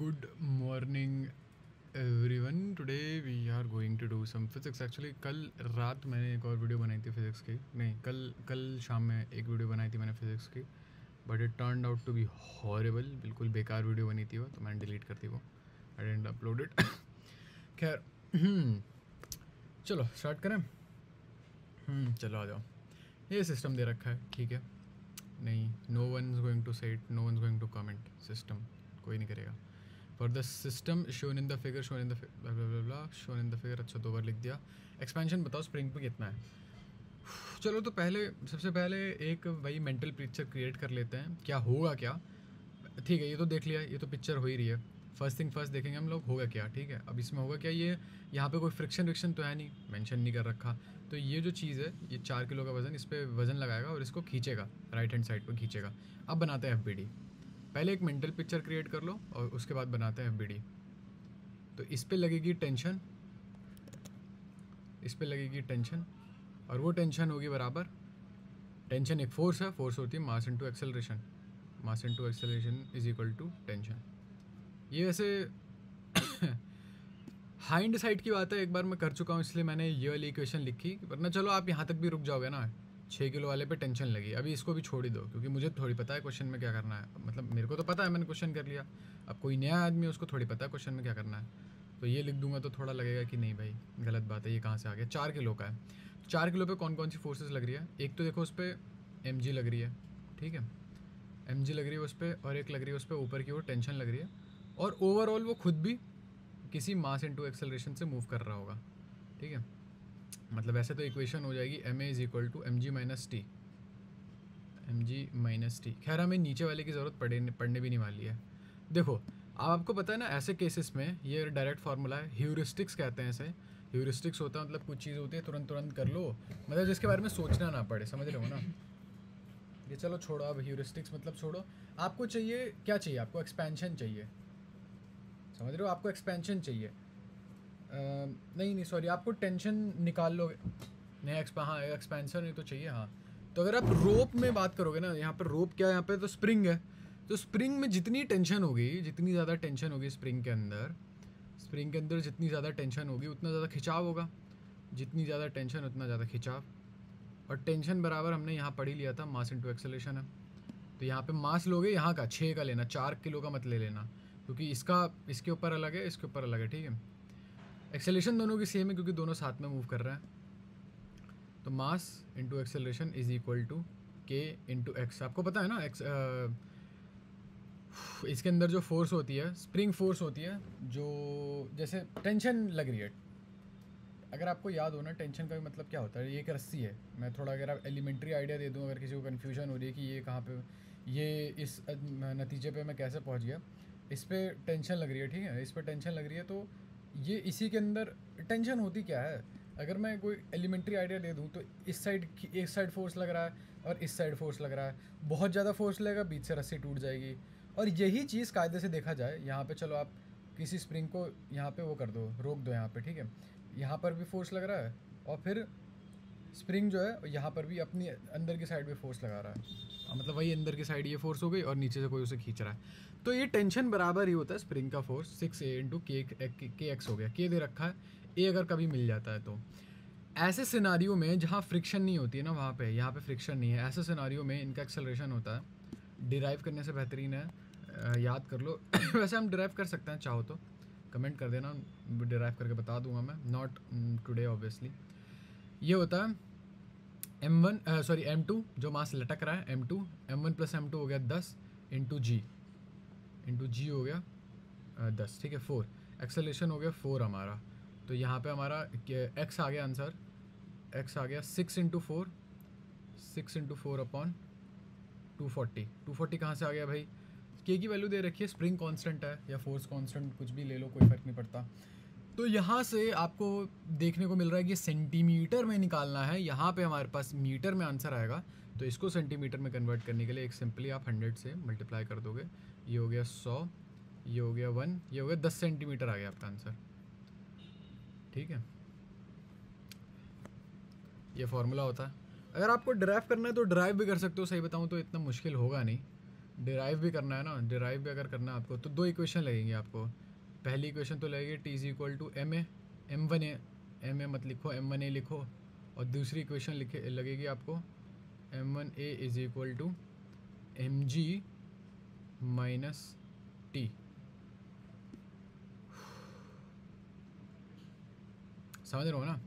Good morning everyone. Today we are going to do some physics. Actually कल रात मैंने एक और वीडियो बनाई थी फिज़िक्स की, नहीं कल शाम में एक वीडियो बनाई थी मैंने फिज़िक्स की, but it turned out to be horrible. बिल्कुल बेकार वीडियो बनी थी वो, तो मैंने डिलीट कर दी वो. I didn't upload it. खैर चलो स्टार्ट करें. चलो आ जाओ. ये सिस्टम दे रखा है, ठीक है. नहीं, no one is going to say it, no one is going to comment. System कोई नहीं करेगा. For the system shown in the figure, shown in the shown in the figure. अच्छा 2 बार लिख दिया. एक्सपेंशन बताओ स्प्रिंग पे कितना है. चलो तो सबसे पहले एक वही मेंटल पिक्चर क्रिएट कर लेते हैं. क्या होगा क्या, ठीक है. ये तो देख लिया, ये तो पिक्चर हो ही रही है. फर्स्ट थिंग फर्स्ट देखेंगे हम लोग होगा क्या. ठीक है, अब इसमें होगा क्या. ये यहाँ पे कोई फ्रिक्शन तो है नहीं, मेंशन नहीं कर रखा. तो ये जो चीज़ है, ये 4 किलो का वज़न, इस पर वज़न लगाएगा और इसको खींचेगा, राइट हैंड साइड पर खींचेगा. अब बनाते हैं FBD. पहले एक मेंटल पिक्चर क्रिएट कर लो और उसके बाद बनाते हैं FBD. तो इस पे लगेगी टेंशन, इस पे लगेगी टेंशन, और वो टेंशन होगी बराबर. टेंशन एक फोर्स है, फोर्स होती है mass into acceleration. Mass into acceleration is equal to tension. ये वैसे हाइंड साइड की बात है, एक बार मैं कर चुका हूँ, इसलिए मैंने ये वाली इक्वेशन लिखी. वरना चलो आप यहाँ तक भी रुक जाओगे ना. 6 किलो वाले पे टेंशन लगी, अभी इसको भी छोड़ ही दो, क्योंकि मुझे थोड़ी पता है क्वेश्चन में क्या करना है. मतलब मेरे को तो पता है, मैंने क्वेश्चन कर लिया. अब कोई नया आदमी है, उसको थोड़ी पता है क्वेश्चन में क्या करना है. तो ये लिख दूंगा तो थोड़ा लगेगा कि नहीं भाई गलत बात है, ये कहाँ से आ गया. 4 किलो का है. 4 किलो पे कौन कौन सी फोर्सेस लग रही है. एक तो देखो उस पर mg लग रही है, ठीक है. mg लग रही है उस पर, और एक लग रही है उस पर ऊपर की ओर टेंशन लग रही है. और ओवरऑल वो खुद भी किसी मास इनटू एक्सेलरेशन से मूव कर रहा होगा, ठीक है. मतलब ऐसे तो इक्वेशन हो जाएगी ma is equal to mg minus T. खैर हमें नीचे वाले की ज़रूरत पड़ने भी नहीं वाली है. देखो अब आपको पता है ना, ऐसे केसेस में ये डायरेक्ट फार्मूला है. ह्यूरिस्टिक्स कहते हैं इसे. ह्यूरिस्टिक्स होता है मतलब कुछ चीज़ होती है तुरंत कर लो, मतलब जिसके बारे में सोचना ना पड़े, समझ रहे हो ना. ये चलो छोड़ो, अब ह्यूरिस्टिक्स मतलब छोड़ो. आपको चाहिए क्या, चाहिए आपको एक्सपेंशन चाहिए, समझ रहे हो. आपको एक्सपेंशन चाहिए. नहीं सॉरी, आपको टेंशन निकाल लोगे. नहीं हाँ एक्सपेंशन ही तो चाहिए. हाँ तो अगर आप रोप में बात करोगे ना, यहाँ पर रोप क्या है, यहाँ पे तो स्प्रिंग है. तो स्प्रिंग में जितनी टेंशन होगी, जितनी ज़्यादा टेंशन होगी स्प्रिंग के अंदर जितनी ज़्यादा टेंशन होगी उतना ज़्यादा खिंचाव होगा. जितनी ज़्यादा टेंशन उतना ज़्यादा खिंचाव. और टेंशन बराबर हमने यहाँ पढ़ ही लिया था, मास इनटू एक्सेलरेशन है. तो यहाँ पे मास लोगे यहाँ का 6 का लेना, 4 किलो का मत ले लेना, क्योंकि इसके ऊपर अलग है, इसके ऊपर अलग है, ठीक है. एक्सेलरेशन दोनों की सेम है क्योंकि दोनों साथ में मूव कर रहे हैं. तो mass into acceleration is equal to K into X. आपको पता है ना एक्स, इसके अंदर जो फोर्स होती है, स्प्रिंग फोर्स होती है, जो जैसे टेंशन लग रही है. अगर आपको याद हो ना, टेंशन का भी मतलब क्या होता है. ये एक रस्सी है. मैं थोड़ा अगर आप एलिमेंट्री आइडिया दे दूँ, अगर किसी को कन्फ्यूजन हो रही है कि ये कहाँ पे, ये इस नतीजे पे मैं कैसे पहुँच गया. इस पर टेंशन लग रही है, ठीक है. इस पर टेंशन लग रही है, तो ये इसी के अंदर टेंशन होती क्या है. अगर मैं कोई एलिमेंट्री आइडिया दे दूँ, तो इस साइड फोर्स लग रहा है और इस साइड फोर्स लग रहा है. बहुत ज़्यादा फोर्स लगेगा, बीच से रस्सी टूट जाएगी. और यही चीज़ कायदे से देखा जाए, यहाँ पे चलो आप किसी स्प्रिंग को यहाँ पे वो कर दो, रोक दो यहाँ पे, ठीक है. यहाँ पर भी फोर्स लग रहा है, और फिर स्प्रिंग जो है यहाँ पर भी अपनी अंदर की साइड पे फोर्स लगा रहा है. मतलब वही अंदर की साइड ये फोर्स हो गई और नीचे से कोई उसे खींच रहा है. तो ये टेंशन बराबर ही होता है स्प्रिंग का फोर्स 6a इंटू के एक्स हो गया. के दे रखा है, ए अगर कभी मिल जाता है तो. ऐसे सिनारियों में जहाँ फ्रिक्शन नहीं होती है ना, वहाँ पे यहाँ पे फ्रिक्शन नहीं है, ऐसे सिनारियों में इनका एक्सेलरेशन होता है. डिराइव करने से बेहतरीन है, याद कर लो. वैसे हम डिराइव कर सकते हैं, चाहो तो कमेंट कर देना, डिराइव करके बता दूंगा मैं. Not today obviously. ये होता है m2 जो मास लटक रहा है, m1 प्लस m2 हो गया 10 इंटू जी हो गया 10, ठीक है. 4 एक्सेलरेशन हो गया 4 हमारा. तो यहाँ पे हमारा x आ गया आंसर. x आ गया 6 इंटू 4 अपॉन 240 कहाँ से आ गया भाई. के की वैल्यू दे रखी है, स्प्रिंग कांस्टेंट है या फोर्स कांस्टेंट, कुछ भी ले लो, कोई फ़र्क नहीं पड़ता. तो यहाँ से आपको देखने को मिल रहा है कि सेंटीमीटर में निकालना है. यहाँ पे हमारे पास मीटर में आंसर आएगा, तो इसको सेंटीमीटर में कन्वर्ट करने के लिए एक सिंपली आप 100 से मल्टीप्लाई कर दोगे. ये हो गया 100, ये हो गया 1, ये हो गया 10 सेंटीमीटर आ गया आपका आंसर, ठीक है. ये फार्मूला होता है. अगर आपको ड्राइव करना है तो ड्राइव भी कर सकते हो, सही बताऊँ तो इतना मुश्किल होगा नहीं. डिराइव भी करना है ना, डिराइव भी अगर करना है आपको तो दो इक्वेशन लगेंगी आपको। पहली इक्वेशन तो लगेगी T is equal to M A, M one A, M A मत लिखो, एम वन ए लिखो। और दूसरी इक्वेशन लिखे लगेगी आपको M one A is equal to M G minus T. समझ रहे हो ना,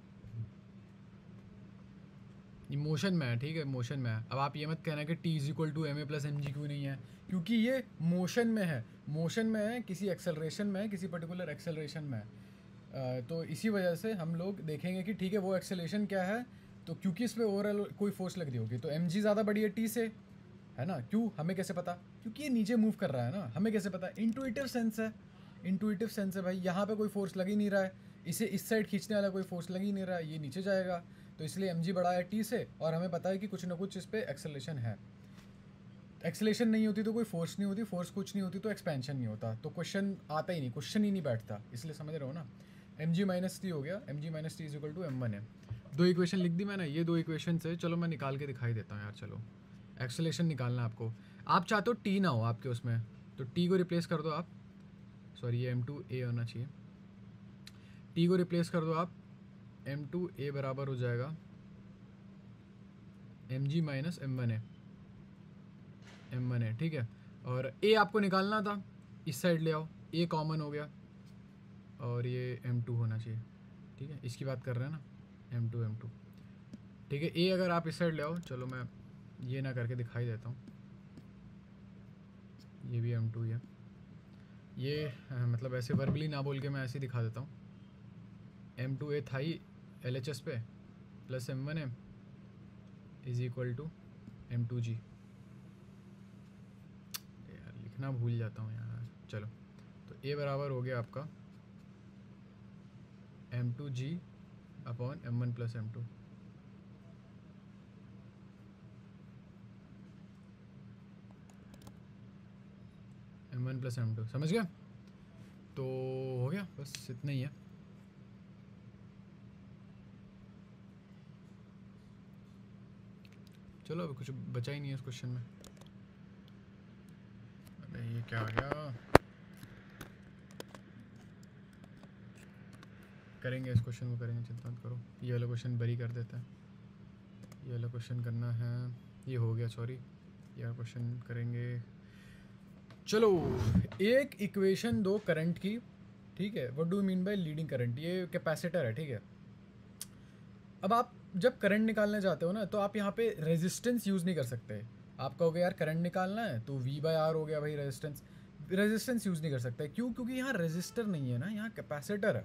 ये मोशन में है, ठीक है, मोशन में है। अब आप ये मत कहना कि T is equal to M A plus M G क्यों नहीं है, क्योंकि ये मोशन में है, मोशन में है, किसी एक्सेलरेशन में है, किसी पर्टिकुलर एक्सेलरेशन में है। तो इसी वजह से हम लोग देखेंगे कि ठीक है वो एक्सेलरेशन क्या है, तो क्योंकि इस पर ओवरऑल कोई फोर्स लग रही होगी तो एम जी ज़्यादा बड़ी है टी से, है ना। क्यों, हमें कैसे पता, क्योंकि ये नीचे मूव कर रहा है ना, हमें कैसे पता, इंटुइटिव सेंस है, इंटुइटिव सेंस है भाई। यहाँ पे कोई फोर्स लग ही नहीं रहा है, इसे इस साइड खींचने वाला कोई फोर्स लग ही नहीं रहा है, ये नीचे जाएगा, तो इसलिए एम जी बड़ा है टी से, और हमें पता है कि कुछ ना कुछ इस पर एक्सेलेशन है। एक्सेलेशन नहीं होती तो कोई फोर्स नहीं होती, फोर्स कुछ नहीं होती तो एक्सपेंशन नहीं होता, तो क्वेश्चन आता ही नहीं, क्वेश्चन ही नहीं बैठता, इसलिए समझ रहे हो ना। एम जी माइनस टी हो गया, M G minus T is equal to M one है। दो इक्वेशन लिख दी मैंने, ये दो इक्वेशन से चलो मैं निकाल के दिखाई देता हूँ यार। चलो एक्सेलेशन निकालना है आपको, आप चाहते हो टी ना हो आपके उसमें, तो टी को रिप्लेस कर दो आप, सॉरी ये एम टू ए होना चाहिए, टी को रिप्लेस कर दो आप, एम टू ए बराबर हो जाएगा M G minus M one है, एम वन है, ठीक है। और ए आपको निकालना था, इस साइड ले आओ, ए कॉमन हो गया, और ये एम टू होना चाहिए, ठीक है, इसकी बात कर रहे हैं ना, एम टू, ठीक है। ए अगर आप इस साइड ले आओ, चलो मैं ये ना करके दिखाई देता हूँ, ये भी एम टू है, ये मतलब ऐसे वर्बली ना बोल के मैं ऐसे ही दिखा देता हूँ, एम टू ए था ही एल एच एस पे plus M one M is equal to M two G. यार लिखना भूल जाता हूँ यार, चलो तो ए बराबर हो गया आपका M two G upon M one plus M two. M one plus M two, समझ गया, तो हो गया, बस इतना ही है। चलो अभी कुछ बचा ही नहीं है इस क्वेश्चन में। अरे ये क्या आ गया, करेंगे इस क्वेश्चन को, करेंगे, चिंता मत करो। ये वाला क्वेश्चन बरी कर देते हैं, ये वाला क्वेश्चन करना है, ये हो गया, सॉरी ये वाला क्वेश्चन करेंगे। चलो एक इक्वेशन दो करंट की, ठीक है, what do mean by leading current, ये कैपेसिटर है, ठीक है। अब आप जब करंट निकालने जाते हो ना, तो आप यहाँ पे रेजिस्टेंस यूज़ नहीं कर सकते। आप कहोगे यार करंट निकालना है तो वी बाय आर हो गया भाई, रेजिस्टेंस, रेजिस्टेंस यूज़ नहीं कर सकते। क्यों, क्योंकि यहाँ रेजिस्टर नहीं है ना, यहाँ कैपेसिटर है,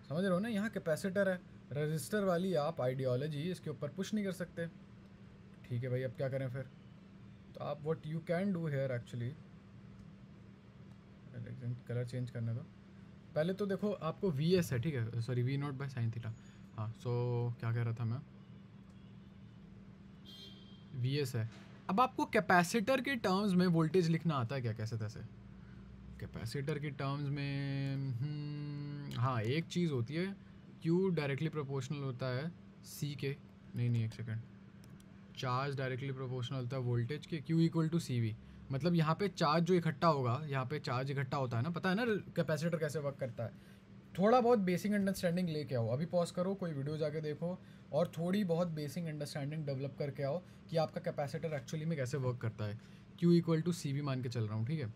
समझ रहे हो ना, यहाँ कैपेसिटर है। रजिस्टर वाली आप आइडियोलॉजी इसके ऊपर पुश नहीं कर सकते, ठीक है भाई। अब क्या करें फिर, तो आप what you can do here actually, colour change करने दो पहले। तो देखो आपको वी एस है, ठीक है, sorry V not by sine theta, हाँ। सो क्या कह रहा था मैं, वी एस है। अब आपको कैपेसिटर के टर्म्स में वोल्टेज लिखना आता है क्या, कैसे तैसे कैपेसिटर के टर्म्स में? हाँ एक चीज़ होती है, क्यू डायरेक्टली प्रोपोर्शनल होता है सी के, नहीं एक सेकेंड, चार्ज डायरेक्टली प्रोपोर्शनल होता है वोल्टेज के, Q equal to C V. मतलब यहाँ पे चार्ज जो इकट्ठा होगा, यहाँ पे चार्ज इकट्ठा होता है ना, पता है ना कैपेसिटर कैसे वर्क करता है। थोड़ा बहुत बेसिक अंडरस्टैंडिंग लेके आओ, अभी पॉज करो, कोई वीडियो जाके देखो, और थोड़ी बहुत बेसिक अंडरस्टैंडिंग डेवलप करके आओ कि आपका कैपेसिटर एक्चुअली में कैसे वर्क करता है। Q equal to C V मान के चल रहा हूँ, ठीक है,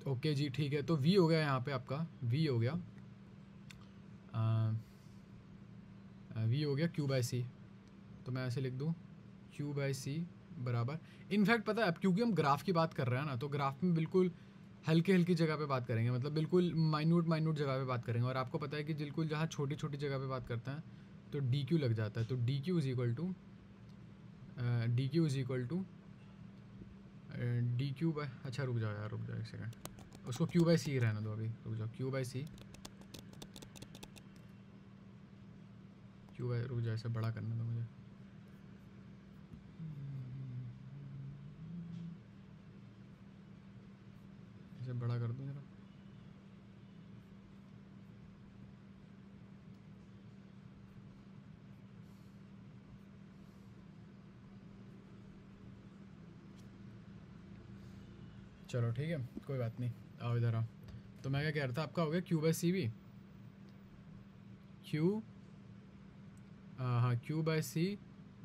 ओके जी, ठीक है। तो वी हो गया यहाँ पे आपका, वी हो गया वी हो गया क्यू बाई सी, तो मैं ऐसे लिख दूँ क्यू बाई सी बराबर, इनफैक्ट पता है अब क्योंकि हम ग्राफ की बात कर रहे हैं ना, तो ग्राफ में बिल्कुल हल्की जगह पे बात करेंगे, मतलब बिल्कुल माइन्यूट जगह पे बात करेंगे। और आपको पता है कि बिल्कुल जहाँ छोटी जगह पे बात करते हैं तो डी क्यू लग जाता है, तो D Q is equal to D Q by, अच्छा रुक जाओ यार, रुक जाओ एक सेकंड, उसको क्यू बाई सी रहने दो अभी, रुक जाओ, Q by C, Q by, रुक जाओ, इसे बड़ा करने दो मुझे, इसे बड़ा कर दूँ जरा, चलो ठीक है, कोई बात नहीं, आओ इधर आओ। तो मैं क्या कह रहा था, आपका हो गया क्यू बाई सी भी, क्यू, हाँ क्यू बाई सी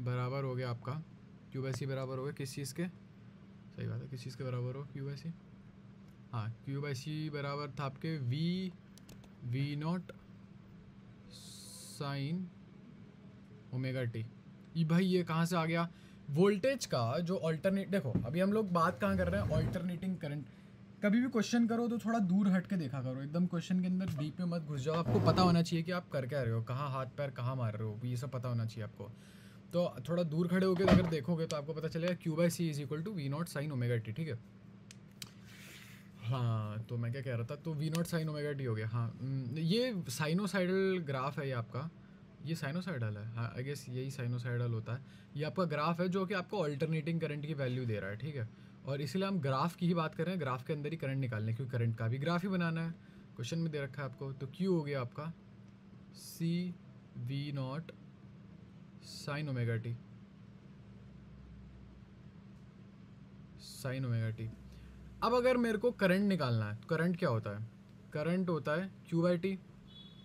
बराबर हो गया आपका, क्यू बाई सी बराबर हो गया किस चीज़ के, सही बात है, किस चीज़ के बराबर हो क्यू बाई सी, हाँ क्यू बाई सी बराबर था आपके V not sine omega T. ये भाई ये कहाँ से आ गया, वोल्टेज का जो ऑल्टरनेट, देखो अभी हम लोग बात कहाँ कर रहे हैं, ऑल्टरनेटिंग करंट। कभी भी क्वेश्चन करो तो थोड़ा दूर हट के देखा करो, एकदम क्वेश्चन के अंदर डीप में मत घुस जाओ। आपको पता होना चाहिए कि आप कर क्या रहे हो, कहाँ हाथ पैर कहाँ मार रहे हो, ये सब पता होना चाहिए आपको। तो थोड़ा दूर खड़े होकर अगर देखोगे तो आपको पता चलेगा Q by C is equal to V not sine omega T, ठीक है। हाँ तो मैं क्या कह रहा था, तो V not sine omega T हो गया। हाँ ये साइनोसाइडल ग्राफ है ये आपका, ये साइनोसाइडल है, हाँ आई गेस यही साइनोसाइडल होता है। ये आपका ग्राफ है जो कि आपको अल्टरनेटिंग करंट की वैल्यू दे रहा है, ठीक है। और इसीलिए हम ग्राफ की ही बात कर रहे हैं, ग्राफ के अंदर ही करंट निकालने, क्योंकि करंट का भी ग्राफ ही बनाना है, क्वेश्चन में दे रखा है आपको। तो क्यू हो गया आपका C V not sine omega T, sine omega T. अब अगर मेरे को करंट निकालना है, तो करंट क्या होता है, करंट होता है क्यू बाई टी।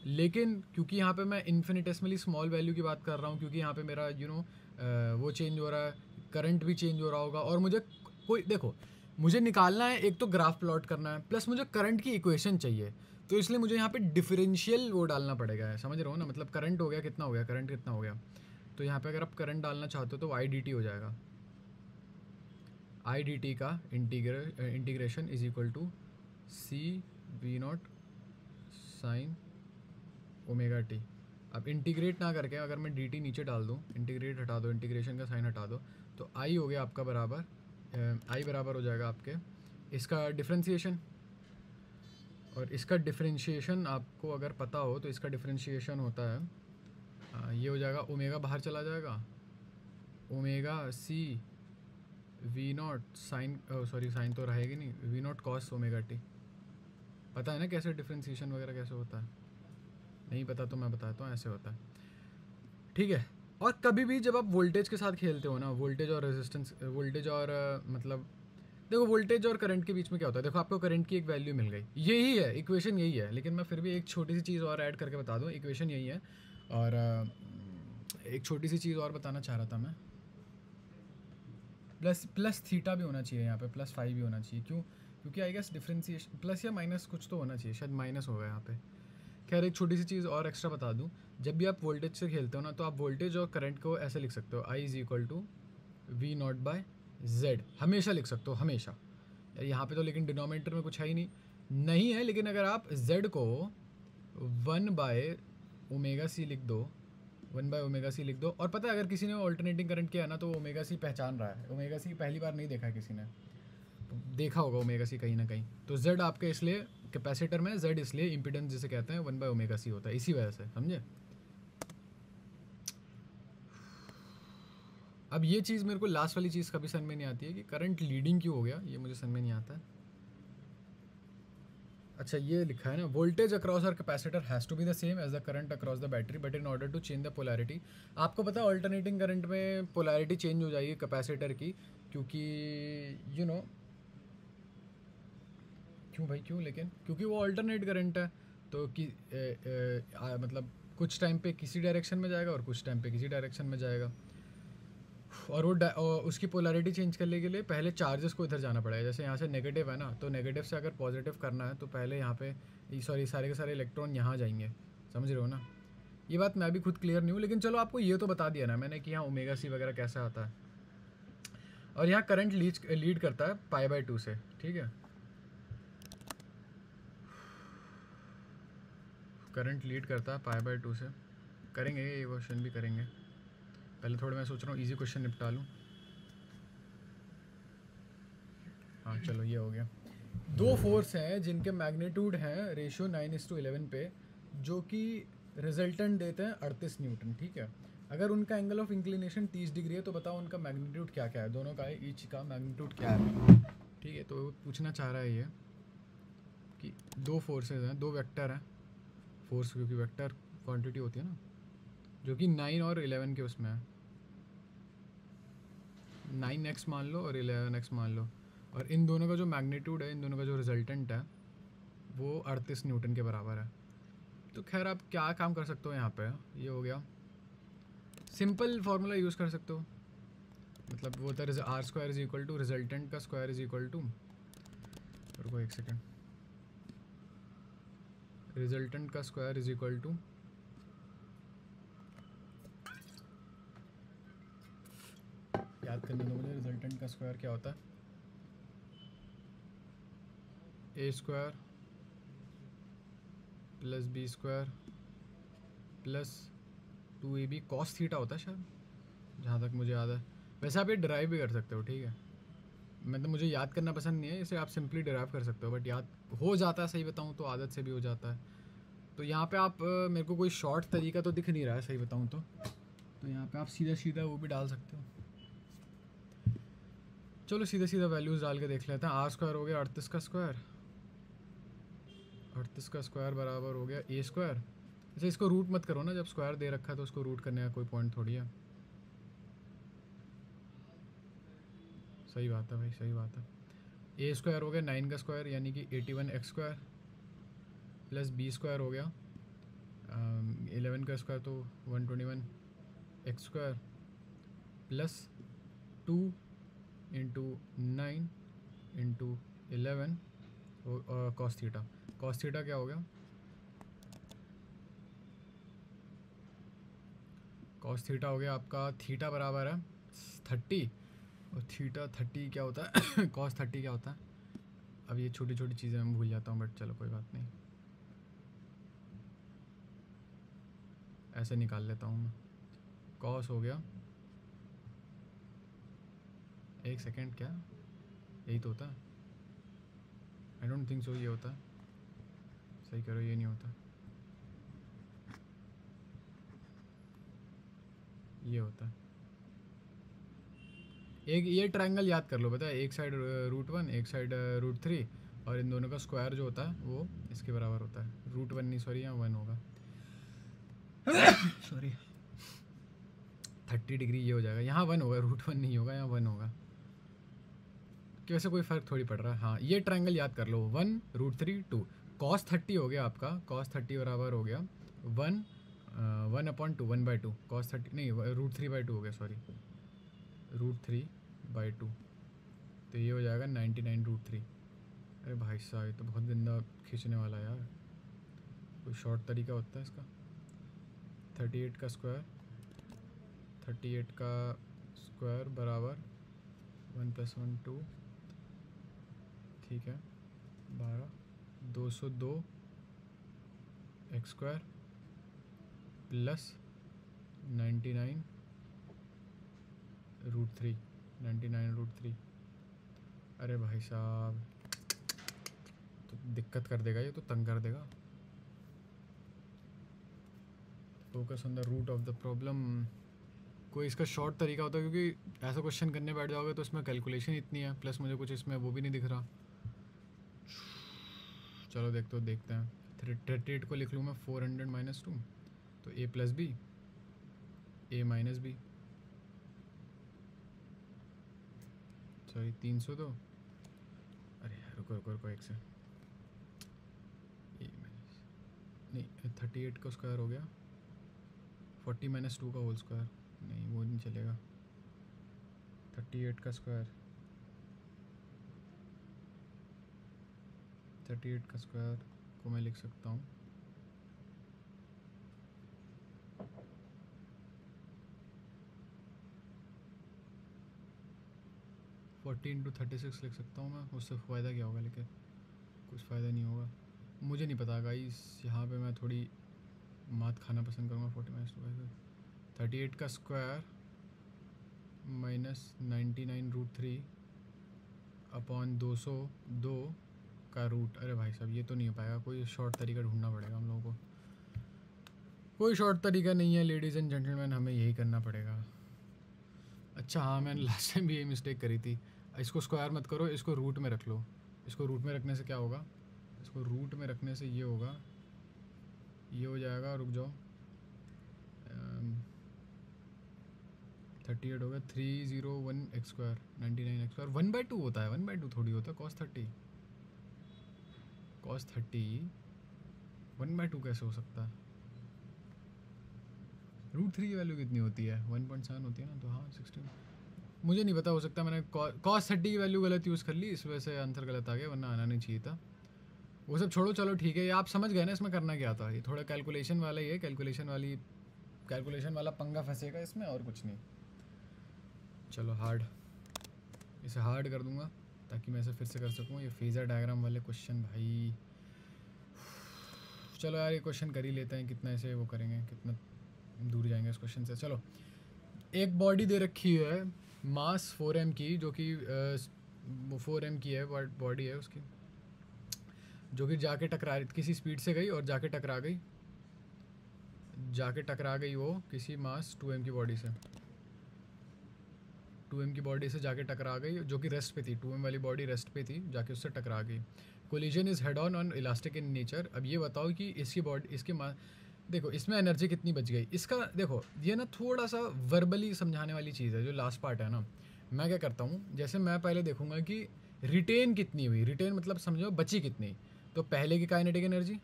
लेकिन क्योंकि यहाँ पे मैं इन्फिनिटेसिमली स्मॉल वैल्यू की बात कर रहा हूँ, क्योंकि यहाँ पे मेरा वो चेंज हो रहा है, करंट भी चेंज हो रहा होगा, और मुझे कोई, देखो मुझे निकालना है, एक तो ग्राफ प्लॉट करना है, प्लस मुझे करंट की इक्वेशन चाहिए, तो इसलिए मुझे यहाँ पे डिफरेंशियल वो डालना पड़ेगा, समझ रहे हो ना, मतलब करंट हो गया कितना हो गया, करंट कितना हो गया। तो यहाँ पे अगर आप करंट डालना चाहते हो तो आई डी टी हो जाएगा, आई डी टी का integration is equal to C V not sine omega T. अब इंटीग्रेट ना करके अगर मैं डी टी नीचे डाल दूँ, इंटीग्रेट हटा दो, इंटीग्रेशन का साइन हटा दो, तो आई हो गया आपका बराबर, आई बराबर हो जाएगा आपके इसका डिफ्रेंशिएशन। और इसका डिफ्रेंशिएशन आपको अगर पता हो तो इसका डिफ्रेंशिएशन होता है, ये हो जाएगा, ओमेगा बाहर चला जाएगा, omega C V not sine, sorry sine तो रहेगी नहीं, V naught cos omega T. पता है ना कैसे डिफ्रेंशिएशन वगैरह कैसे होता है, नहीं पता तो मैं बताता हूँ, ऐसे होता है, ठीक है। और कभी भी जब आप वोल्टेज के साथ खेलते हो ना, वोल्टेज और रेजिस्टेंस, वोल्टेज और मतलब देखो वोल्टेज और करंट के बीच में क्या होता है, देखो आपको करंट की एक वैल्यू मिल गई, यही है इक्वेशन, यही है, लेकिन मैं फिर भी एक छोटी सी चीज़ और ऐड करके बता दूँ, इक्वेशन यही है। और एक छोटी सी चीज़ और बताना चाह रहा था मैं, प्लस थीटा भी होना चाहिए यहाँ पे, प्लस फाइव भी होना चाहिए, क्यों, क्योंकि आई गेस डिफ्रेंशिएशन प्लस या माइनस कुछ तो होना चाहिए, शायद माइनस होगा यहाँ पे। खैर एक छोटी सी चीज़ और एक्स्ट्रा बता दूँ, जब भी आप वोल्टेज से खेलते हो ना, तो आप वोल्टेज और करंट को ऐसे लिख सकते हो, I is equal to V not by Z, हमेशा लिख सकते हो, हमेशा। यार यहाँ पे तो लेकिन डिनोमिनेटर में कुछ है ही नहीं है, लेकिन अगर आप जेड को 1/ओमेगा सी लिख दो, 1/ओमेगा सी लिख दो, और पता है अगर किसी ने ऑल्टरनेटिंग करंट किया ना तो ओमेगा सी पहचान रहा है, ओमेगा सी पहली बार नहीं देखा है किसी ने, देखा होगा ओमेगा सी कहीं ना कहीं। तो जेड आपके इसलिए कैपेसिटर में, जेड इसलिए इम्पिडेंस जिसे कहते हैं 1/ओमेगा सी होता है, इसी वजह से, समझे। अब ये चीज़ मेरे को लास्ट वाली चीज़ कभी समझ में नहीं आती है कि करंट लीडिंग क्यों हो गया, ये मुझे समझ में नहीं आता है। अच्छा ये लिखा है ना, voltage across R capacitor has to be the same as the current across the battery, but in order to change the polarity. आपको पता है ऑल्टरनेटिंग करंट में पोलैरिटी चेंज हो जाएगी कैपेसिटर की, क्योंकि यू नो क्यों भाई क्यों, लेकिन क्योंकि वो ऑल्टरनेट करंट है, तो मतलब कुछ टाइम पे किसी डायरेक्शन में जाएगा और कुछ टाइम पे किसी डायरेक्शन में जाएगा, और वो और उसकी पोलैरिटी चेंज करने के लिए पहले चार्जेस को इधर जाना पड़ेगा। जैसे यहाँ से नेगेटिव है ना, तो नेगेटिव से अगर पॉजिटिव करना है तो पहले यहाँ पे सॉरी सारे के सारे इलेक्ट्रॉन यहाँ जाएंगे, समझ रहे हो ना। ये बात मैं भी खुद क्लियर नहीं हूँ, लेकिन चलो आपको ये तो बता दिया ना मैंने कि यहाँ ओमेगा सी वगैरह कैसा आता है। और यहाँ करंट लीड करता है π/2 से, ठीक है, करंट लीड करता है π/2 से। करेंगे ये क्वेश्चन भी करेंगे, पहले थोड़ा मैं सोच रहा हूँ इजी क्वेश्चन निपटा लूँ। हाँ चलो ये हो गया। दो फोर्स हैं जिनके मैग्नीट्यूड हैं रेशियो 9:11 पे, जो कि रिजल्टेंट देते हैं 38 न्यूटन, ठीक है। अगर उनका एंगल ऑफ इंक्लिनेशन 30 डिग्री है तो बताओ उनका मैग्नीट्यूड क्या क्या है, दोनों का ईच का मैग्नीट्यूड क्या है, ठीक है। तो पूछना चाह रहा है ये कि दो फोर्सेज हैं, दो वेक्टर हैं, फोर्स क्योंकि वेक्टर क्वांटिटी होती है ना, जो कि 9 और 11 के उसमें है, 9x मान लो और 11x मान लो। और इन दोनों का जो मैग्नीट्यूड है, इन दोनों का जो रिजल्टेंट है वो 38 न्यूटन के बराबर है। तो खैर आप क्या काम कर सकते हो यहाँ पे, ये हो गया सिंपल फार्मूला यूज़ कर सकते हो। मतलब वो होता है R square is equal to resultant का स्क्वायर इज इक्वल टू, रुको एक सेकेंड, रिजल्टेंट का स्क्वायर इज इक्वल टू याद करने दो मुझे, रिजल्टेंट का स्क्वायर क्या होता है, A square plus B square plus 2ab cos theta होता है शायद, जहाँ तक मुझे याद है। वैसे आप ये डिराइव भी कर सकते हो, ठीक है, मतलब मुझे याद करना पसंद नहीं है, इसे आप सिंपली डिराइव कर सकते हो, बट याद हो जाता है, सही बताऊँ तो आदत से भी हो जाता है। तो यहाँ पे आप मेरे को कोई शॉर्ट तरीका तो दिख नहीं रहा है सही बताऊँ तो यहाँ पे आप सीधा सीधा वो भी डाल सकते हो। चलो सीधा सीधा वैल्यूज़ डाल के देख लेते हैं। आर स्क्वायर हो गया 38 का स्क्वायर, 38 का स्क्वायर बराबर हो गया ए स्क्वायर। अच्छा इसको रूट मत करो ना, जब स्क्वायर दे रखा है तो उसको रूट करने का कोई पॉइंट थोड़ी है। सही बात है भाई, सही बात है। ए स्क्वायर हो गया 9 का स्क्वायर यानी कि 81 X square plus B square हो गया 11 का स्क्वायर तो 121 X square plus 2 into 9 into 11 cos theta. Cos theta क्या हो गया, कॉस थीटा हो गया आपका, थीटा बराबर है 30 और थीटा 30 क्या होता है कॉस 30 क्या होता है, अब ये छोटी छोटी चीज़ें मैं भूल जाता हूँ, बट चलो कोई बात नहीं, ऐसे निकाल लेता हूँ मैं। कॉस हो गया, एक सेकेंड, क्या यही तो होता है, आई डोंट थिंक सो ये होता है, सही करो ये नहीं होता, ये होता है। एक ये ट्रायंगल याद कर लो, पता है, एक साइड √1 एक साइड √3 और इन दोनों का स्क्वायर जो होता है वो इसके बराबर होता है। √1 नहीं सॉरी, यहाँ 1 होगा सॉरी 30 डिग्री ये हो जाएगा, यहाँ 1 होगा, √1 नहीं होगा, यहाँ 1 होगा, कि वैसे कोई फ़र्क थोड़ी पड़ रहा है। हाँ ये ट्रायंगल याद कर लो, 1 √3 2 cos 30 हो गया आपका, cos 30 बराबर हो गया 1/2 1/2 cos 30 नहीं √3/2 हो गया, सॉरी √3/2, तो ये हो जाएगा 99 √3। अरे भाई साहब ये तो बहुत गंदा खींचने वाला है यार, कोई शॉर्ट तरीका होता है इसका। 38 का स्क्वायर, 38 का स्क्वायर बराबर 1 + 1 2, ठीक है 12 202 एक्स स्क्वायर प्लस 99 √3 99 √3। अरे भाई साहब तो दिक्कत कर देगा, ये तो तंग कर देगा। Focus on the root of the problem. कोई इसका शॉर्ट तरीका होता है, क्योंकि ऐसा क्वेश्चन करने बैठ जाओगे तो इसमें कैलकुलेशन इतनी है, प्लस मुझे कुछ इसमें वो भी नहीं दिख रहा। चलो देखते हैं। 38 को लिख लूँ मैं 400 - 2, तो a + b a - b, sorry 302, अरे रुको एक से, नहीं 38 का स्क्वायर हो गया 40 - 2 का होल स्क्वायर, नहीं वो नहीं चलेगा। 38 का स्क्वायर, 38 का स्क्वायर को मैं लिख सकता हूँ 40 × 36 लिख सकता हूँ मैं, उससे फ़ायदा क्या होगा, लेकिन कुछ फ़ायदा नहीं होगा, मुझे नहीं पता गाइस। यहाँ पे मैं थोड़ी मात खाना पसंद करूँगा। 40 - 2 38 का स्क्वायर - 99 √3 अपॉन 202 का रूट। अरे भाई साहब ये तो नहीं हो पाएगा, कोई शॉर्ट तरीका ढूंढना पड़ेगा हम लोगों को। कोई शॉर्ट तरीका नहीं है लेडीज़ एंड जेंटलमैन, हमें यही करना पड़ेगा। अच्छा हाँ मैंने लास्ट टाइम भी यही मिस्टेक करी थी। इसको स्क्वायर मत करो, इसको रूट में रख लो। इसको रूट में रखने से क्या होगा, इसको रूट में रखने से ये होगा, ये हो जाएगा, रुक जाओ 38 हो गया, 301 एक्स स्क्वायर 99 एक्स स्क्वायर 1/2 होता है, 1/2 थोड़ी होता है cos 30 1/2 कैसे हो सकता है? √3 की वैल्यू कितनी होती है? 1.7 होती है ना, तो हाँ 16 मुझे नहीं पता, हो सकता है मैंने cos 30 की वैल्यू गलत यूज़ कर ली, इस वजह से आंसर गलत आ गया, वरना आना नहीं चाहिए था। वो सब छोड़ो, चलो ठीक है, ये आप समझ गए ना इसमें करना क्या था। ये थोड़ा कैलकुलेशन वाला ही है, कैलकुलेशन वाला पंगा फंसेगा इसमें, और कुछ नहीं। चलो हार्ड, इसे हार्ड कर दूंगा ताकि मैं इसे फिर से कर सकूँ। ये फेज़र डायग्राम वाले क्वेश्चन भाई, चलो यार ये क्वेश्चन कर ही लेते हैं, कितना ऐसे वो करेंगे, कितना दूर जाएंगे इस क्वेश्चन से। चलो, एक बॉडी दे रखी है मास 4m की, जो कि 4m की है बॉडी है उसकी, जो कि जाके टकरा किसी स्पीड से गई और जाके टकरा गई वो किसी मास 2m की बॉडी से, 2m की बॉडी से जाके टकरा गई, जो कि रेस्ट पे थी, 2m वाली बॉडी रेस्ट पे थी, जाके उससे टकरा गई। Collision is head on elastic in nature. अब ये बताओ कि इसकी बॉडी, इसके देखो इसमें एनर्जी कितनी बच गई। इसका देखो ये ना थोड़ा सा वर्बली समझाने वाली चीज़ है, जो लास्ट पार्ट है ना। मैं क्या करता हूँ, जैसे मैं पहले देखूंगा कि रिटेन कितनी हुई, रिटेन मतलब समझो बची कितनी, तो पहले की काइनेटिक एनर्जी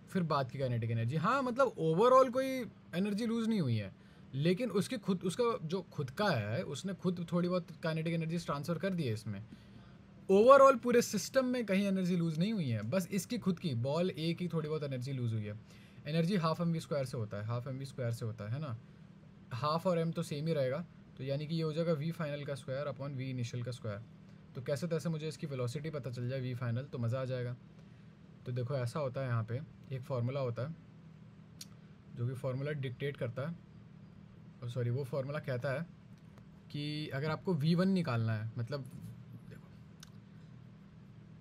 फिर बाद की काइनेटिक एनर्जी। हाँ मतलब ओवरऑल कोई एनर्जी लूज़ नहीं हुई है, लेकिन उसकी खुद, उसका जो खुद का है, उसने खुद थोड़ी बहुत काइनेटिक एनर्जी ट्रांसफ़र कर दी है इसमें। ओवरऑल पूरे सिस्टम में कहीं एनर्जी लूज़ नहीं हुई है, बस इसकी खुद की बॉल ए की थोड़ी बहुत एनर्जी लूज़ हुई है। एनर्जी ½ mv² से होता है, ½ mv² से होता है ना, हाफ और m तो सेम ही रहेगा, तो यानी कि ये हो जाएगा v फाइनल का स्क्वायर अपॉन v इनिशियल का स्क्वायर। तो कैसे तैसे मुझे इसकी वेलोसिटी पता चल जाए v फाइनल, तो मज़ा आ जाएगा। तो देखो ऐसा होता है, यहाँ पे एक फार्मूला होता है, जो कि फार्मूला डिक्टेट करता है, सॉरी वो फार्मूला कहता है कि अगर आपको v1 निकालना है, मतलब देखो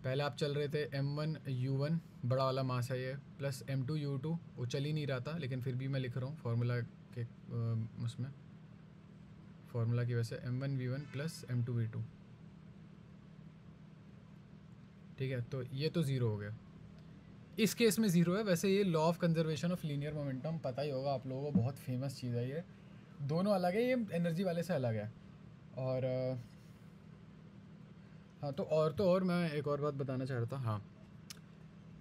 पहले आप चल रहे थे m1 u1 बड़ा वाला मास है ये, प्लस m2 u2, वो चल ही नहीं रहा था, लेकिन फिर भी मैं लिख रहा हूँ फार्मूला के उसमें, फार्मूला की वजह से m1 v1 plus m2 v2, ठीक है। तो ये तो ज़ीरो हो गया, इस केस में ज़ीरो है। वैसे ये law of conservation of linear momentum पता ही होगा आप लोगों को, बहुत फेमस चीज़ है ये, दोनों अलग है, ये एनर्जी वाले से अलग है। और हाँ तो और मैं एक और बात बताना चाह रहा था। हाँ,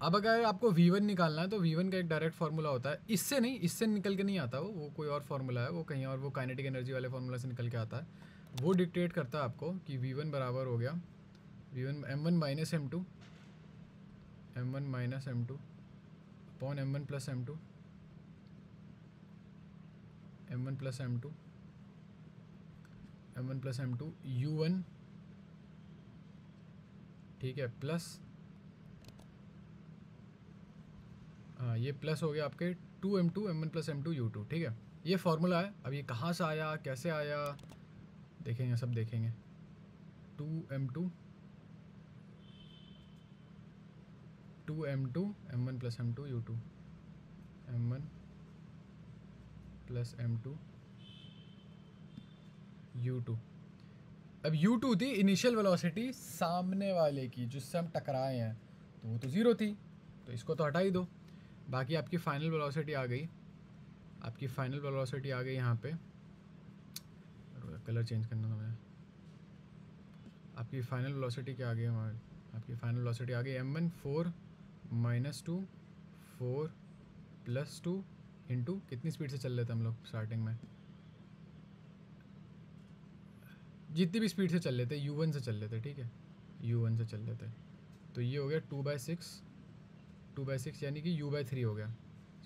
अब अगर आपको v1 निकालना है तो v1 का एक डायरेक्ट फार्मूला होता है, इससे नहीं, इससे निकल के नहीं आता, वो कोई और फार्मूला है, वो कहीं और, वो काइनेटिक एनर्जी वाले फार्मूला से निकल के आता है। वो डिक्टेट करता है आपको कि v1 बराबर हो गया v1 m1 minus m2 upon m1 plus m2 u1, ठीक है, प्लस हाँ ये प्लस हो गया आपके 2m2 m1 plus m2 u2, ठीक है। ये फार्मूला है। अब ये कहाँ से आया, कैसे आया, देखेंगे, सब देखेंगे। 2m2 m1 plus m2 u2, m1 plus m2 u2। अब u2 थी इनिशियल वेलोसिटी सामने वाले की, जिससे हम टकराए हैं, तो वो तो ज़ीरो थी, तो इसको तो हटा ही दो। बाकी आपकी फ़ाइनल वेलोसिटी आ गई, यहाँ पे कलर चेंज करना था मुझे। आपकी फ़ाइनल वेलोसिटी क्या आ गई हमारी, आपकी फ़ाइनल वेलोसिटी आ गई m1 4 माइनस 2 4 प्लस 2 इंटू, कितनी स्पीड से चल रहे थे हम लोग स्टार्टिंग में, जितनी भी स्पीड से चल लेते, u1 से चल लेते, ठीक है, u1 से चल लेते, तो ये हो गया 2/6 यानी कि u/3 हो गया।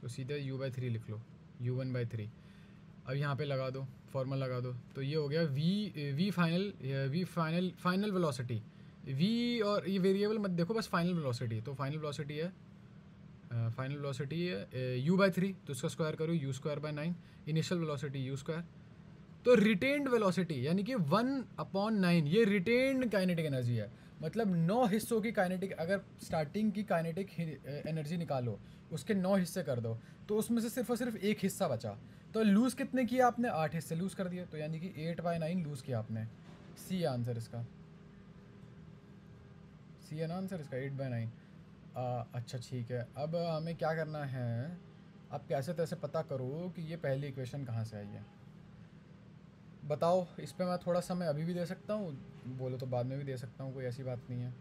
तो सीधे u/3 लिख लो, u1/3। अब यहाँ पे लगा दो, फॉर्मूला लगा दो, तो ये हो गया v फाइनल वेलोसिटी, v और ये वेरिएबल मत देखो, बस फाइनल वेलोसिटी। तो फाइनल वेलोसिटी है u/3, तो इसका स्क्वायर करो u²/9, इनिशियल वेलोसिटी u²। तो रिटेन्ड वेलोसिटी यानी कि 1/9, ये रिटेन्ड काइनेटिक एनर्जी है, मतलब 9 हिस्सों की काइनेटिक, अगर स्टार्टिंग की काइनेटिक एनर्जी निकालो, उसके 9 हिस्से कर दो, तो उसमें से सिर्फ और सिर्फ एक हिस्सा बचा। तो लूज़ कितने किया आपने, 8 हिस्से लूज़ कर दिए, तो यानी कि 8/9 लूज़ किया आपने। सी आंसर इसका, सी है ना आंसर इसका, 8/9। अच्छा ठीक है, अब हमें क्या करना है, आप कैसे तैसे पता करो कि ये पहली इक्वेशन कहाँ से आई है। बताओ, इस पे मैं थोड़ा समय अभी भी दे सकता हूँ, बोलो तो बाद में भी दे सकता हूँ, कोई ऐसी बात नहीं है।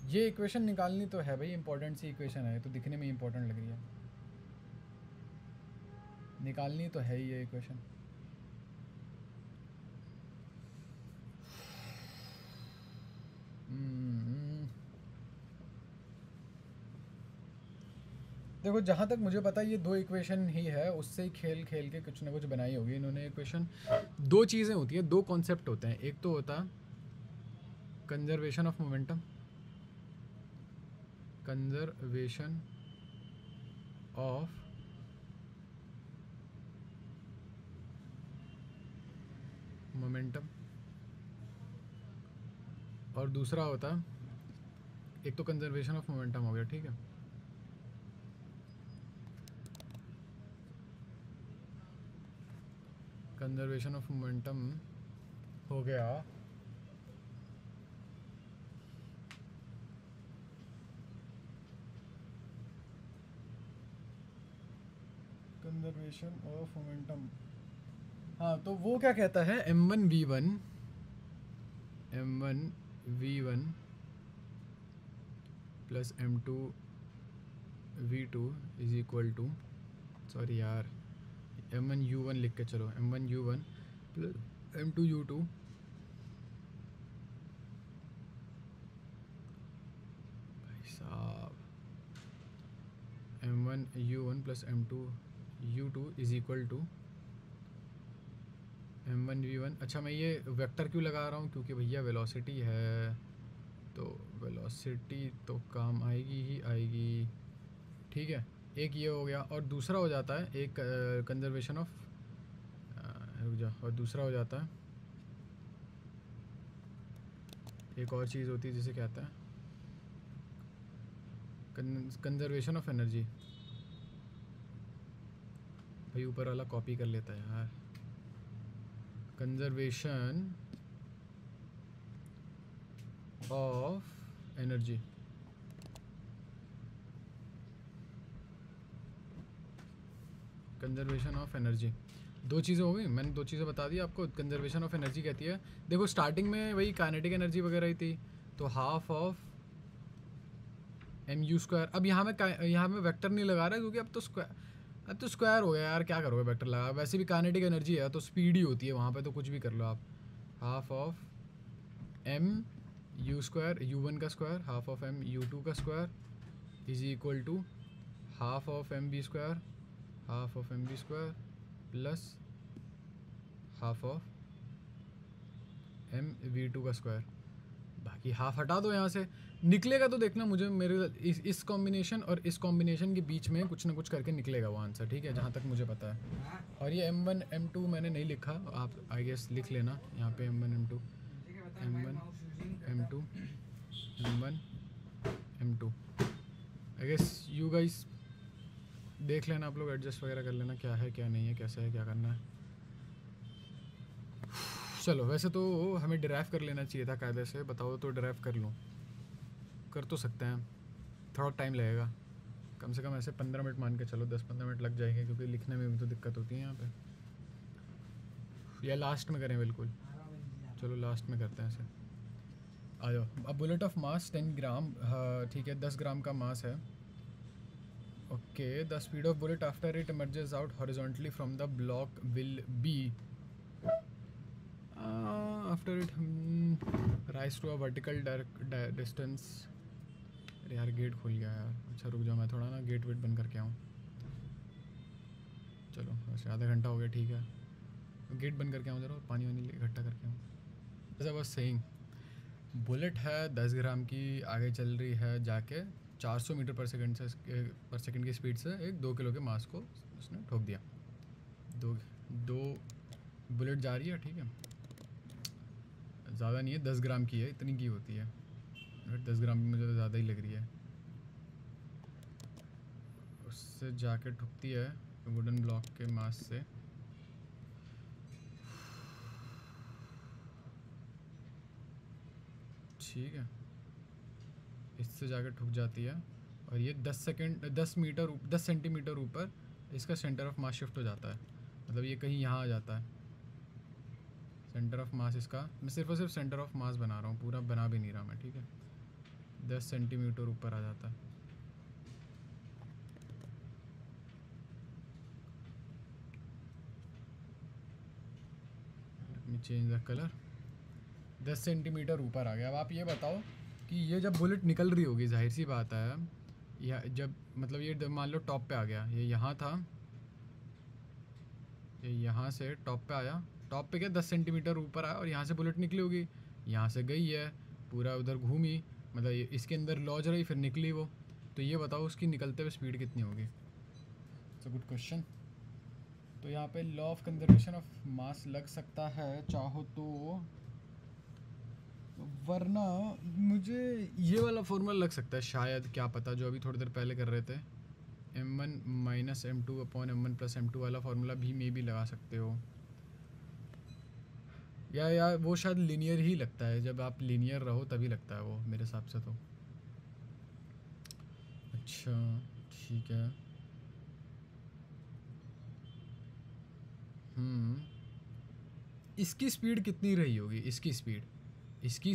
ये इक्वेशन निकालनी तो है भाई, इंपॉर्टेंट सी इक्वेशन है तो दिखने में इंपॉर्टेंट लग रही है, निकालनी तो है ही ये इक्वेशन। देखो जहाँ तक मुझे पता है ये दो इक्वेशन ही है, उससे ही खेल खेल के कुछ ना कुछ बनाई होगी इन्होंने इक्वेशन। दो चीज़ें होती हैं, दो कॉन्सेप्ट होते हैं, एक तो होता है conservation of momentum, conservation of momentum, और दूसरा होता है, एक तो कंजर्वेशन ऑफ मोमेंटम हो गया, ठीक है, कंजर्वेशन ऑफ मोमेंटम हो गया, कंजर्वेशन ऑफ मोमेंटम। हाँ तो वो क्या कहता है, m1v1 plus m2v2 is equal to, sorry यार, m1u1 लिख के चलो, m1u1 प्लस m2u2 भाई साहब, m1u1 plus m2u2 is equal to m1v1। अच्छा मैं ये वेक्टर क्यों लगा रहा हूँ, क्योंकि भैया वेलोसिटी है, तो वेलोसिटी तो काम आएगी ही आएगी, ठीक है। एक ये हो गया, और दूसरा हो जाता है एक कंजर्वेशन ऑफ, रुक जा, और दूसरा हो जाता है एक और चीज़ होती है जिसे कहते हैं कंजर्वेशन ऑफ एनर्जी। भाई ऊपर वाला कॉपी कर लेता है यार, conservation of energy, conservation of energy. दो चीज़ें हो गई, मैंने दो चीज़ें बता दी आपको। कंजर्वेशन ऑफ एनर्जी कहती है, देखो स्टार्टिंग में वही काइनेटिक एनर्जी वगैरह ही थी, तो half of M U square. अब यहाँ में वेक्टर नहीं लगा रहा है क्योंकि अब तो स्क्वायर हो गया यार, क्या करोगे वेक्टर लगा, वैसे भी काइनेटिक एनर्जी है तो स्पीड ही होती है वहाँ पे, तो कुछ भी कर लो आप। Half of M U square, u1 का square, half of M u2 का square is equal to half of M B square, half of M B square plus half of M V two का square. बाकी half हटा दो यहाँ से, निकलेगा तो देखना मुझे, मेरे इस कॉम्बिनेशन और इस कॉम्बिनेशन के बीच में कुछ ना कुछ करके निकलेगा वो आंसर, ठीक है, जहाँ तक मुझे पता है। और ये m1 m2 मैंने नहीं लिखा, आप आई गेस लिख लेना यहाँ पे, m1 m2 m1 m2 m1 m2 I guess you guys देख लेना, आप लोग एडजस्ट वगैरह कर लेना क्या है क्या नहीं है, कैसा है क्या करना है। चलो वैसे तो हमें डिराइव कर लेना चाहिए था कायदे से, बताओ तो डिराइव कर लूँ, कर तो सकते हैं, थोड़ा टाइम लगेगा, कम से कम ऐसे 15 मिनट मान के चलो, 10-15 मिनट लग जाएंगे, क्योंकि लिखने में भी तो दिक्कत होती है यहाँ पे। या लास्ट में करें, बिल्कुल चलो लास्ट में करते हैं ऐसे। आ जाओ, अब बुलेट ऑफ मास 10 ग्राम, हाँ ठीक है, 10 ग्राम का मास है। Okay, the speed of bullet after it emerges out horizontally from the block will be after it rise to a vertical distance. अरे यार गेट खुल गया यार, अच्छा रुक जाओ, मैं थोड़ा ना गेट वेट बंद करके आऊँ। चलो वैसे आधा घंटा हो गया, ठीक है, गेट बंद करके आऊँ जरा, पानी वानी इकट्ठा करके आऊँ। ऐसा बस सेइंग, बुलेट है 10 ग्राम की, आगे चल रही है जाके 400 मीटर पर सेकंड की स्पीड से एक 2 किलो के मास को उसने ठोक दिया। दो बुलेट जा रही है, ठीक है, ज़्यादा नहीं है, 10 ग्राम की है, इतनी की होती है, 10 ग्राम की मुझे तो ज़्यादा ही लग रही है। उससे जाके ठुकती है वुडन ब्लॉक के मास से, ठीक है, इससे जाके ठुक जाती है और ये 10 मीटर 10 सेंटीमीटर ऊपर इसका सेंटर ऑफ मास शिफ्ट हो जाता है, मतलब ये कहीं यहाँ आ जाता है सेंटर ऑफ मास इसका। मैं सिर्फ और सिर्फ सेंटर ऑफ मास बना रहा हूँ, पूरा बना भी नहीं रहा मैं, ठीक है। 10 सेंटीमीटर ऊपर आ जाता है। Let me change the colour. 10 centimetre ऊपर आ गया। अब आप ये बताओ कि ये जब बुलेट निकल रही होगी, जाहिर सी बात है, या जब मतलब ये मान लो टॉप पे आ गया, ये यहाँ था, ये यहाँ से टॉप पे आया, टॉप पे क्या 10 सेंटीमीटर ऊपर आया और यहाँ से बुलेट निकली होगी, यहाँ से गई है पूरा उधर घूमी, मतलब इसके अंदर लॉज रही फिर निकली वो। तो ये बताओ उसकी निकलते हुए स्पीड कितनी होगी। It's a good question. तो यहाँ पे law of conservation of mass लग सकता है चाहो तो, वरना मुझे ये वाला फॉर्मूला लग सकता है शायद, क्या पता, जो अभी थोड़ी देर पहले कर रहे थे, m1 minus m2 upon m1 plus m2 वाला फार्मूला भी मे भी लगा सकते हो। या वो शायद लीनियर ही लगता है, जब आप लीनियर रहो तभी लगता है वो मेरे हिसाब से तो। अच्छा ठीक है। इसकी स्पीड कितनी रही होगी, इसकी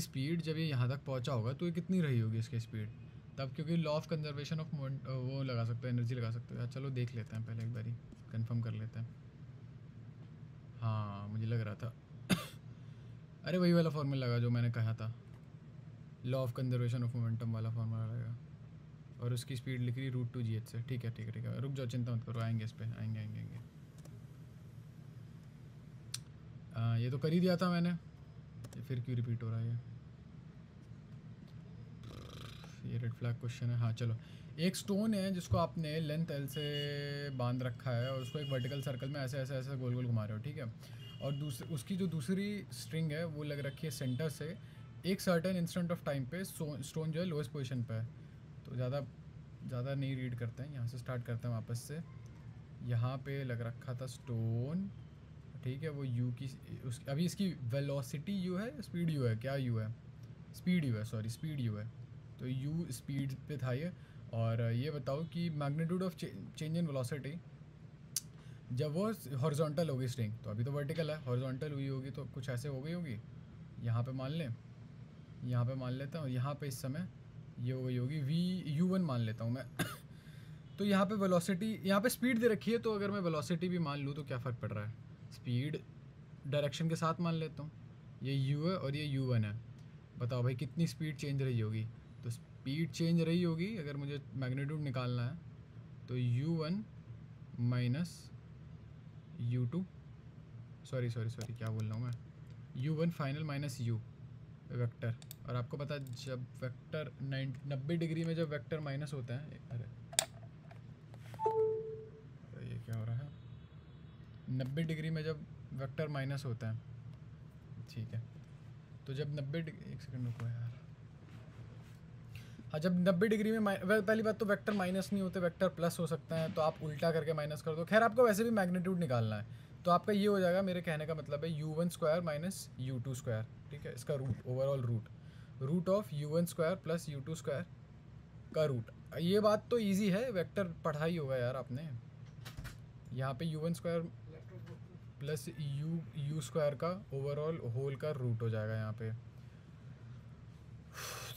स्पीड जब ये यहाँ तक पहुँचा होगा तो ये कितनी रही होगी इसकी स्पीड तब, क्योंकि लॉ ऑफ कंजर्वेशन ऑफ वो लगा सकते हो, एनर्जी लगा सकते हो यार। चलो देख लेते हैं पहले, एक बारी कंफर्म कर लेते हैं। हाँ मुझे लग रहा था अरे वही वाला फार्मूला लगा जो मैंने कहा था, law of conservation of momentum वाला फार्मूला लगा, और उसकी स्पीड लिख रही √2gh से। ठीक है ठीक है ठीक है, रुक जाओ, चिंता मत करो, आएंगे इस पर, आएंगे आएंगे आएंगे। ये तो कर ही दिया था मैंने, ये फिर क्यों रिपीट हो रहा है ये रेड फ्लैग क्वेश्चन है। हाँ चलो, एक स्टोन है जिसको आपने लेंथ एल से बांध रखा है और उसको एक वर्टिकल सर्कल में ऐसे ऐसे ऐसे गोल गोल घुमा रहे हो, ठीक है। और उसकी जो दूसरी स्ट्रिंग है वो लग रखी है सेंटर से, एक सर्टेन इंस्टेंट ऑफ टाइम पे स्टोन जो है लोएस्ट पोजीशन पे है। तो ज़्यादा नहीं रीड करते हैं, यहाँ से स्टार्ट करते हैं वापस से। यहाँ पे लग रखा था स्टोन, ठीक है, वो u की अभी इसकी वेलोसिटी u है, स्पीड u है, क्या u है, स्पीड u है, सॉरी स्पीड u है। तो u स्पीड पे था ये। और ये बताओ कि magnitude of change in velocity जब वो हॉरिजॉन्टल होगी स्ट्रिंग, तो अभी तो वर्टिकल है, हॉरिजॉन्टल हुई होगी तो कुछ ऐसे हो गई होगी, यहाँ पे मान लें, यहाँ पे मान लेता हूँ, यहाँ पे इस समय ये हो गई होगी u1 मान लेता हूँ मैं तो यहाँ पे वेलोसिटी, यहाँ पे स्पीड दे रखी है, तो अगर मैं वेलोसिटी भी मान लूँ तो क्या फ़र्क पड़ रहा है, स्पीड डायरेक्शन के साथ मान लेता हूँ। ये u है और ये u1 है, बताओ भाई कितनी स्पीड चेंज रही होगी। तो स्पीड चेंज रही होगी, अगर मुझे मैग्नीट्यूड निकालना है तो u1 माइनस u2, सॉरी क्या बोल रहा हूँ मैं, u1 final minus u vector. और आपको पता है जब वेक्टर 90 डिग्री में जब वेक्टर माइनस होता है, अरे ये क्या हो रहा है, 90 डिग्री में जब वेक्टर माइनस होता है, ठीक है, तो जब 90 डिग्री, एक सेकंड रुको यार, हाँ जब 90 डिग्री में पहली बात तो वेक्टर माइनस नहीं होते, वेक्टर प्लस हो सकता है, तो आप उल्टा करके माइनस कर दो। खैर आपको वैसे भी मैग्नीट्यूड निकालना है, तो आपका ये हो जाएगा, मेरे कहने का मतलब है u1 square minus u2 square, ठीक है, इसका root, overall root of u1 square plus u2 square का रूट। ये बात तो ईजी है, वेक्टर पढ़ा ही होगा यार आपने। यहाँ पे u1 square plus u square का ओवरऑल होल का रूट हो जाएगा यहाँ पे।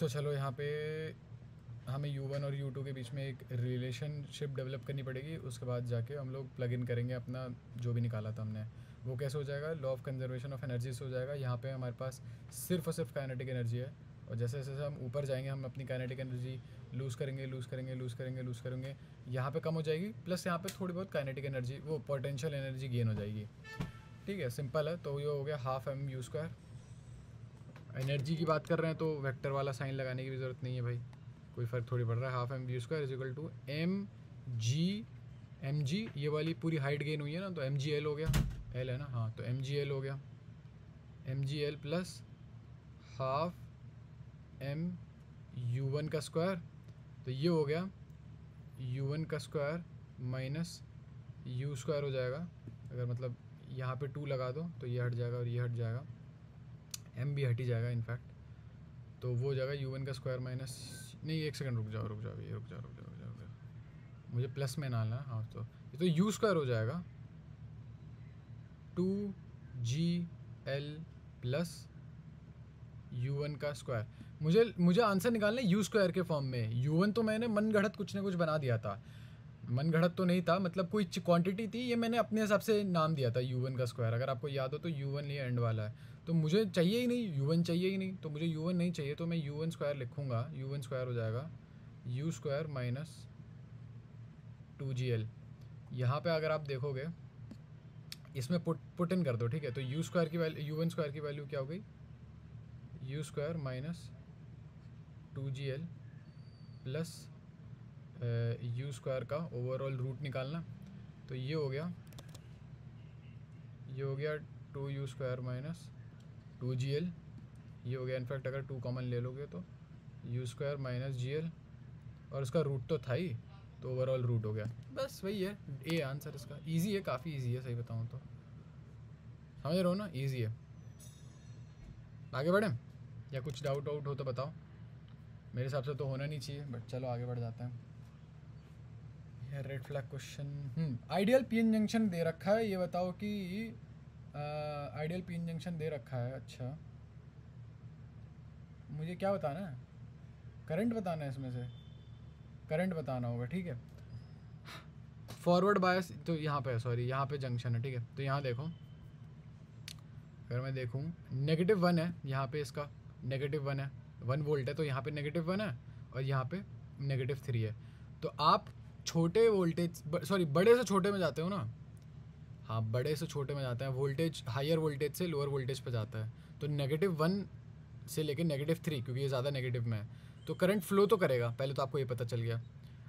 तो चलो यहाँ पे हमें u1 और u2 के बीच में एक रिलेशनशिप डेवलप करनी पड़ेगी, उसके बाद जाके हम लोग प्लग इन करेंगे अपना जो भी निकाला था हमने, वो कैसे हो जाएगा, law of conservation of energy से हो जाएगा। यहाँ पे हमारे पास सिर्फ और सिर्फ काइनेटिक एनर्जी है, और जैसे जैसे हम ऊपर जाएंगे हम अपनी काइनेटिक एनर्जी लूज़ करेंगे, यहाँ पे कम हो जाएगी, प्लस यहाँ पे थोड़ी बहुत काइनेटिक एनर्जी, वो पोटेंशियल एनर्जी गेन हो जाएगी, ठीक है, सिंपल है। तो ये हो गया ½ m u²। एनर्जी की बात कर रहे हैं तो वेक्टर वाला साइन लगाने की भी ज़रूरत नहीं है भाई, कोई फ़र्क थोड़ी पड़ रहा है। ½ m u² is equal to mg, ये वाली पूरी हाइट गेन हुई है ना, तो mgl हो गया, l है ना, हाँ, तो mgl हो गया, mgl प्लस ½ m u1 का स्क्वायर, तो ये हो गया u1 का स्क्वायर माइनस u स्क्वायर हो जाएगा। अगर मतलब यहाँ पे 2 लगा दो तो ये हट जाएगा और ये हट जाएगा, m भी हट ही जाएगा इनफैक्ट, तो वो हो जाएगा u1 का स्क्वायर माइनस नहीं 1 सेकंड रुक जाओ ये रुक जाओ। मुझे प्लस में डालना है। हाँ तो ये तो यू स्क्वायर हो जाएगा 2GL प्लस U1 का स्क्वायर। मुझे आंसर निकालना है यू स्क्वायर के फॉर्म में। U1 तो मैंने मन गढ़त कुछ ना कुछ बना दिया था, मन गढ़त तो नहीं था, मतलब कोई क्वांटिटी थी, ये मैंने अपने हिसाब से नाम दिया था U1 का स्क्वायर। अगर आपको याद हो तो U1 ये एंड वाला है, तो मुझे चाहिए ही नहीं U1, चाहिए ही नहीं, तो मुझे U1 नहीं चाहिए, तो मैं U1 स्क्वायर लिखूँगा। U1 स्क्वायर हो जाएगा U स्क्वायर माइनस 2GL। यहाँ पे अगर आप देखोगे इसमें पुट इन कर दो, ठीक है। तो U स्क्वायर की वैल्यू, U1 स्क्वायर की वैल्यू क्या हो गई, U square minus 2GL plus U square का ओवरऑल रूट निकालना, तो ये हो गया 2U स्क्वायर माइनस 2GL। ये हो गया, इनफैक्ट अगर 2 कॉमन ले लोगे तो U स्क्वायर माइनस GL, और उसका रूट तो था ही, तो ओवरऑल रूट हो गया। बस वही है ए आंसर इसका। इजी है, काफ़ी इजी है, सही बताऊँ तो। समझ रहे हो ना, इजी है। आगे बढ़ें या कुछ डाउट आउट हो तो बताओ। मेरे हिसाब से तो होना नहीं चाहिए, बट चलो आगे बढ़ जाते हैं। ये red flag question. Ideal PN junction दे रखा है, ये बताओ कि आइडियल पीएन जंक्शन दे रखा है। अच्छा, मुझे क्या बताना है, करंट बताना है, इसमें से करंट बताना होगा, ठीक है। फॉरवर्ड बायस तो यहाँ पे, सॉरी यहाँ पे जंक्शन है, ठीक है। तो यहाँ देखो, अगर मैं देखूँ -1 है यहाँ पे, इसका -1 है, 1 वोल्ट है, तो यहाँ पे -1 है और यहाँ पे -3 है। तो आप छोटे वोल्टेज, सॉरी बड़े से छोटे में जाते हो ना, हाँ बड़े से छोटे में जाते हैं, वोल्टेज हायर वोल्टेज से लोअर वोल्टेज पे जाता है। तो -1 से लेके -3, क्योंकि ये ज़्यादा नेगेटिव में है, तो करंट फ्लो तो करेगा। पहले तो आपको ये पता चल गया।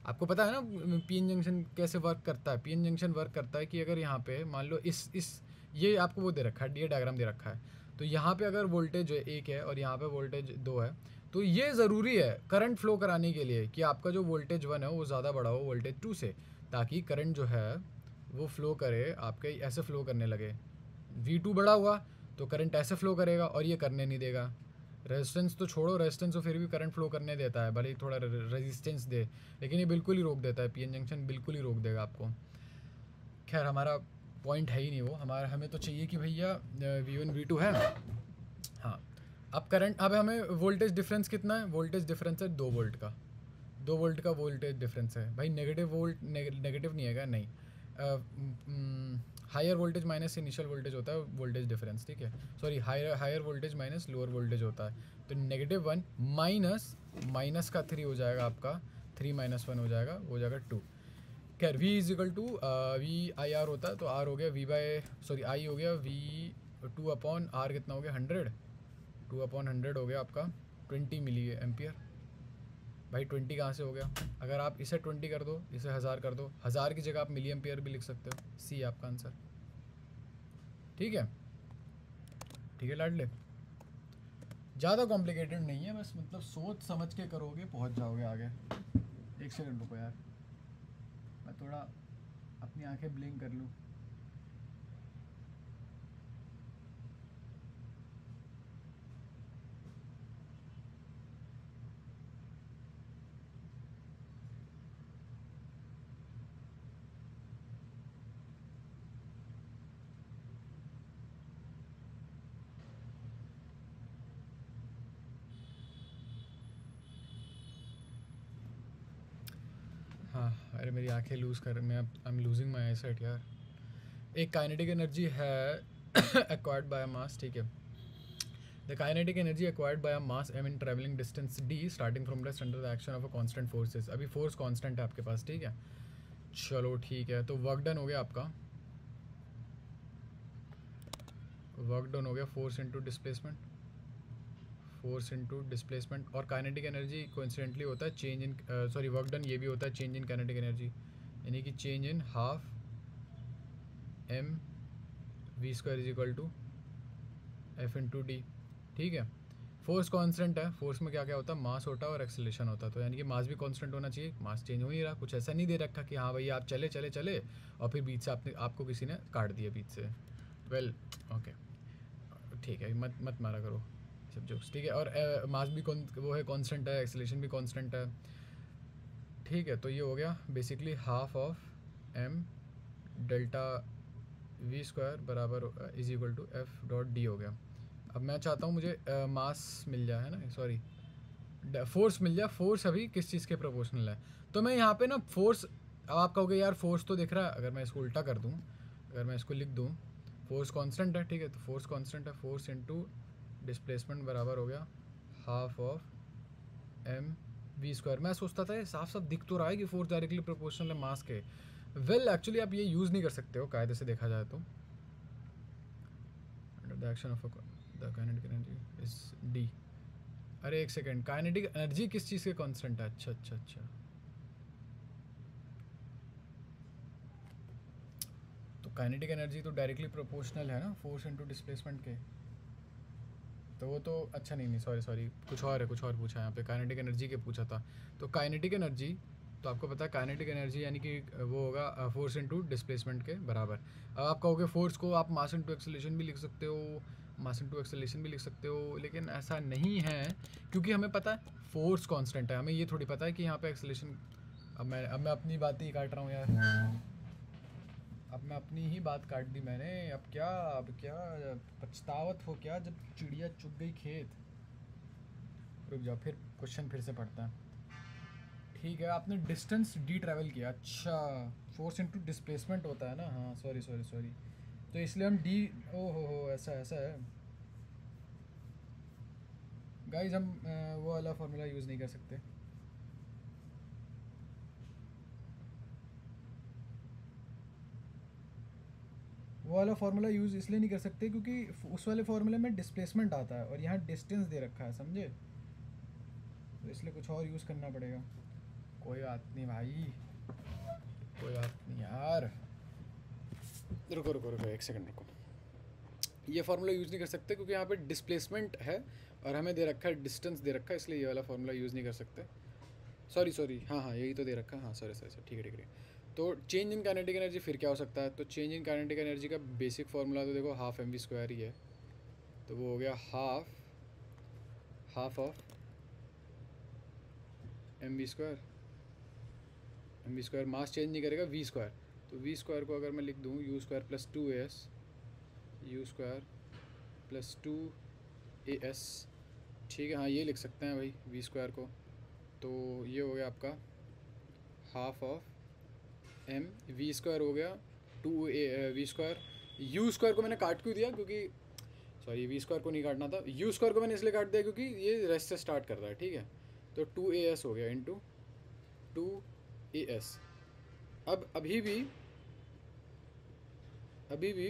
आपको पता है ना पीएन जंक्शन कैसे वर्क करता है। पीएन जंक्शन वर्क करता है कि अगर यहाँ पे मान लो इस ये आपको वो दे रखा है, ये डायग्राम दे रखा है, तो यहाँ पे अगर वोल्टेज 1 है और यहाँ पे वोल्टेज 2 है, तो ये ज़रूरी है करंट फ्लो कराने के लिए कि आपका जो वोल्टेज 1 है वो ज़्यादा बड़ा हो वोल्टेज 2 से, ताकि करंट जो है वो फ्लो करे, आपके ऐसे फ्लो करने लगे। V2 बड़ा हुआ तो करंट ऐसे फ्लो करेगा और ये करने नहीं देगा। रेजिस्टेंस तो छोड़ो, रेजिस्टेंस तो फिर भी करंट फ्लो करने देता है, भले ही थोड़ा रेजिस्टेंस दे, लेकिन ये बिल्कुल ही रोक देता है। पीएन जंक्शन बिल्कुल ही रोक देगा आपको। खैर हमारा पॉइंट है ही नहीं वो, हमें तो चाहिए कि भैया V1 V2 है। हाँ, अब करंट, अब हमें वोल्टेज डिफरेंस कितना है, वोल्टेज डिफरेंस है 2 वोल्ट का, 2 वोल्ट का वोल्टेज डिफरेंस है भाई। नेगेटिव नहीं है नहीं, higher voltage minus initial voltage होता है वोल्टेज डिफरेंस, ठीक है। Sorry, higher voltage minus lower voltage होता है। तो -1 माइनस का 3 हो जाएगा आपका, 3 - 1 हो जाएगा, वो हो जाएगा 2। खैर V = VIR होता है, तो R हो गया I हो गया V2/R, कितना हो गया 100, 2/100 हो गया आपका 20 मिली एम्पियर। भाई 20 कहाँ से हो गया, अगर आप इसे 20 कर दो, इसे 1000 कर दो, 1000 की जगह आप मिली एम्पियर भी लिख सकते हो। C आपका आंसर, ठीक है। ठीक है लाडले, ज़्यादा कॉम्प्लिकेटेड नहीं है, बस मतलब सोच समझ के करोगे पहुंच जाओगे आगे। 1 सेकंड रुको यार, मैं थोड़ा अपनी आंखें ब्लिंक कर लूँ। हाँ, अरे मेरी आंखें लूज़ कर, मैं I am losing my eyesight यार। एक काइनेटिक एनर्जी है एक्वायर्ड बाय मास, ठीक है। The kinetic energy acquired by mass m in travelling distance d starting from rest under the action of a constant forces. अभी force constant है आपके पास, ठीक है। चलो ठीक है, तो वर्क डन हो गया आपका, वर्क डन हो गया force into displacement, force into displacement. और काइनेटिक एनर्जी कोइंसिडेंटली होता है change in, sorry work done ये भी होता है चेंज इन काइनेटिक एनर्जी, यानी कि change in half m v² = F × d, ठीक है। फोर्स कांस्टेंट है, फोर्स में क्या क्या होता है, मास होता है और एक्सेलरेशन होता है, तो यानी कि मास भी कांस्टेंट होना चाहिए। मास चेंज हो नहीं रहा, कुछ ऐसा नहीं दे रखा कि हाँ भैया आप चले चले चले और फिर बीच से आपको किसी ने काट दिया बीच से। वेल ओके, ठीक है, मत मारा करो। सब जोक्स, ठीक है। और मास भी वो है कांस्टेंट है, एक्सेलरेशन भी कांस्टेंट है, ठीक है। तो ये हो गया basically half of M delta V square बराबर is equal to F dot D हो गया। अब मैं चाहता हूँ मुझे मास मिल जाए, है ना, सॉरी फोर्स मिल जाए। फोर्स अभी किस चीज़ के प्रोपोर्शनल है, तो मैं यहाँ पे ना फोर्स, अब आप कहोगे यार फोर्स तो दिख रहा है, अगर मैं इसको उल्टा कर दूँ, अगर मैं इसको लिख दूँ, फोर्स कांस्टेंट है, ठीक है, तो फोर्स कांस्टेंट है, फोर्स इनटू डिस्प्लेसमेंट बराबर हो गया half of M V square. मैं सोचता था ये साफ साफ दिख तो रहा है कि फोर्स डायरेक्टली प्रोपोर्शनल है मास के। वेल एक्चुअली आप ये यूज़ नहीं कर सकते हो कायदे से देखा जाए तो। The action of the kinetic energy is D. अरे एक सेकेंड, काइनेटिक एनर्जी किस चीज़ के कांस्टेंट है? अच्छा अच्छा अच्छा, तो काइनेटिक एनर्जी तो डायरेक्टली प्रोपोर्शनल है ना फोर्स इनटू डिस्प्लेसमेंट के, तो वो तो अच्छा नहीं सॉरी सॉरी, कुछ और है, कुछ और पूछा यहाँ पे, काइनेटिक एनर्जी के पूछा था। तो काइनेटिक एनर्जी, तो आपको पता है काइनेटिक एनर्जी यानी कि वो होगा फोर्स इनटू डिस्प्लेसमेंट के बराबर। अब आप कहोगे फोर्स को आप मास इनटू एक्सेलरेशन भी लिख सकते हो, मास इनटू एक्सेलरेशन भी लिख सकते हो, लेकिन ऐसा नहीं है, क्योंकि हमें पता है फोर्स कांस्टेंट है, हमें ये थोड़ी पता है कि यहाँ पे एक्सेलरेशन। अब मैं अपनी बात ही काट रहा हूँ यार, अब मैं अपनी ही बात काट दी मैंने। अब क्या पछतावत हो क्या जब चिड़िया चुग गई खेत। रुक जाओ, फिर क्वेश्चन फिर से पढ़ता है, ठीक है। आपने डिस्टेंस डी ट्रैवल किया, अच्छा फोर्स इनटू डिस्प्लेसमेंट होता है ना, हाँ सॉरी सॉरी सॉरी, तो इसलिए हम डी, ओ हो ऐसा ऐसा है गाइज, हम वो वाला फार्मूला यूज़ नहीं कर सकते। वो वाला फार्मूला यूज़ इसलिए नहीं कर सकते क्योंकि उस वाले फार्मूले में डिस्प्लेसमेंट आता है और यहाँ डिस्टेंस दे रखा है, समझे, तो इसलिए कुछ और यूज़ करना पड़ेगा। कोई बात नहीं भाई, कोई बात नहीं यार, रुको रुको रुको एक सेकंड रुको। ये फार्मूला यूज़ नहीं कर सकते क्योंकि यहाँ पे डिस्प्लेसमेंट है और हमें दे रखा है डिस्टेंस दे रखा है, इसलिए ये वाला फार्मूला यूज़ नहीं कर सकते। सॉरी सॉरी, हाँ हाँ यही तो दे रखा है, हाँ सॉरी सॉरी ठीक है ठीक है। तो चेंज इन काइनेटिक एनर्जी फिर क्या हो सकता है? तो चेंज इन काइनेटिक एनर्जी का बेसिक फार्मूला तो देखो हाफ एम वी स्क्वायर ही है, तो वो हो गया half of M V square. M V square mass change नहीं करेगा, वी स्क्वायर, तो वी स्क्वायर को अगर मैं लिख दूँ U square plus 2as, U square plus 2as, ठीक है, हाँ ये लिख सकते हैं भाई वी स्क्वायर को। तो ये हो गया आपका half of M V square हो गया 2a we square. You square को मैंने काट क्यों दिया, क्योंकि सॉरी वी स्क्वायर को नहीं काटना था, यू स्क्वायर को मैंने इसलिए काट दिया क्योंकि ये रेस्ट से स्टार्ट कर रहा है, ठीक है। तो 2as हो गया इंटू 2as। अब अभी भी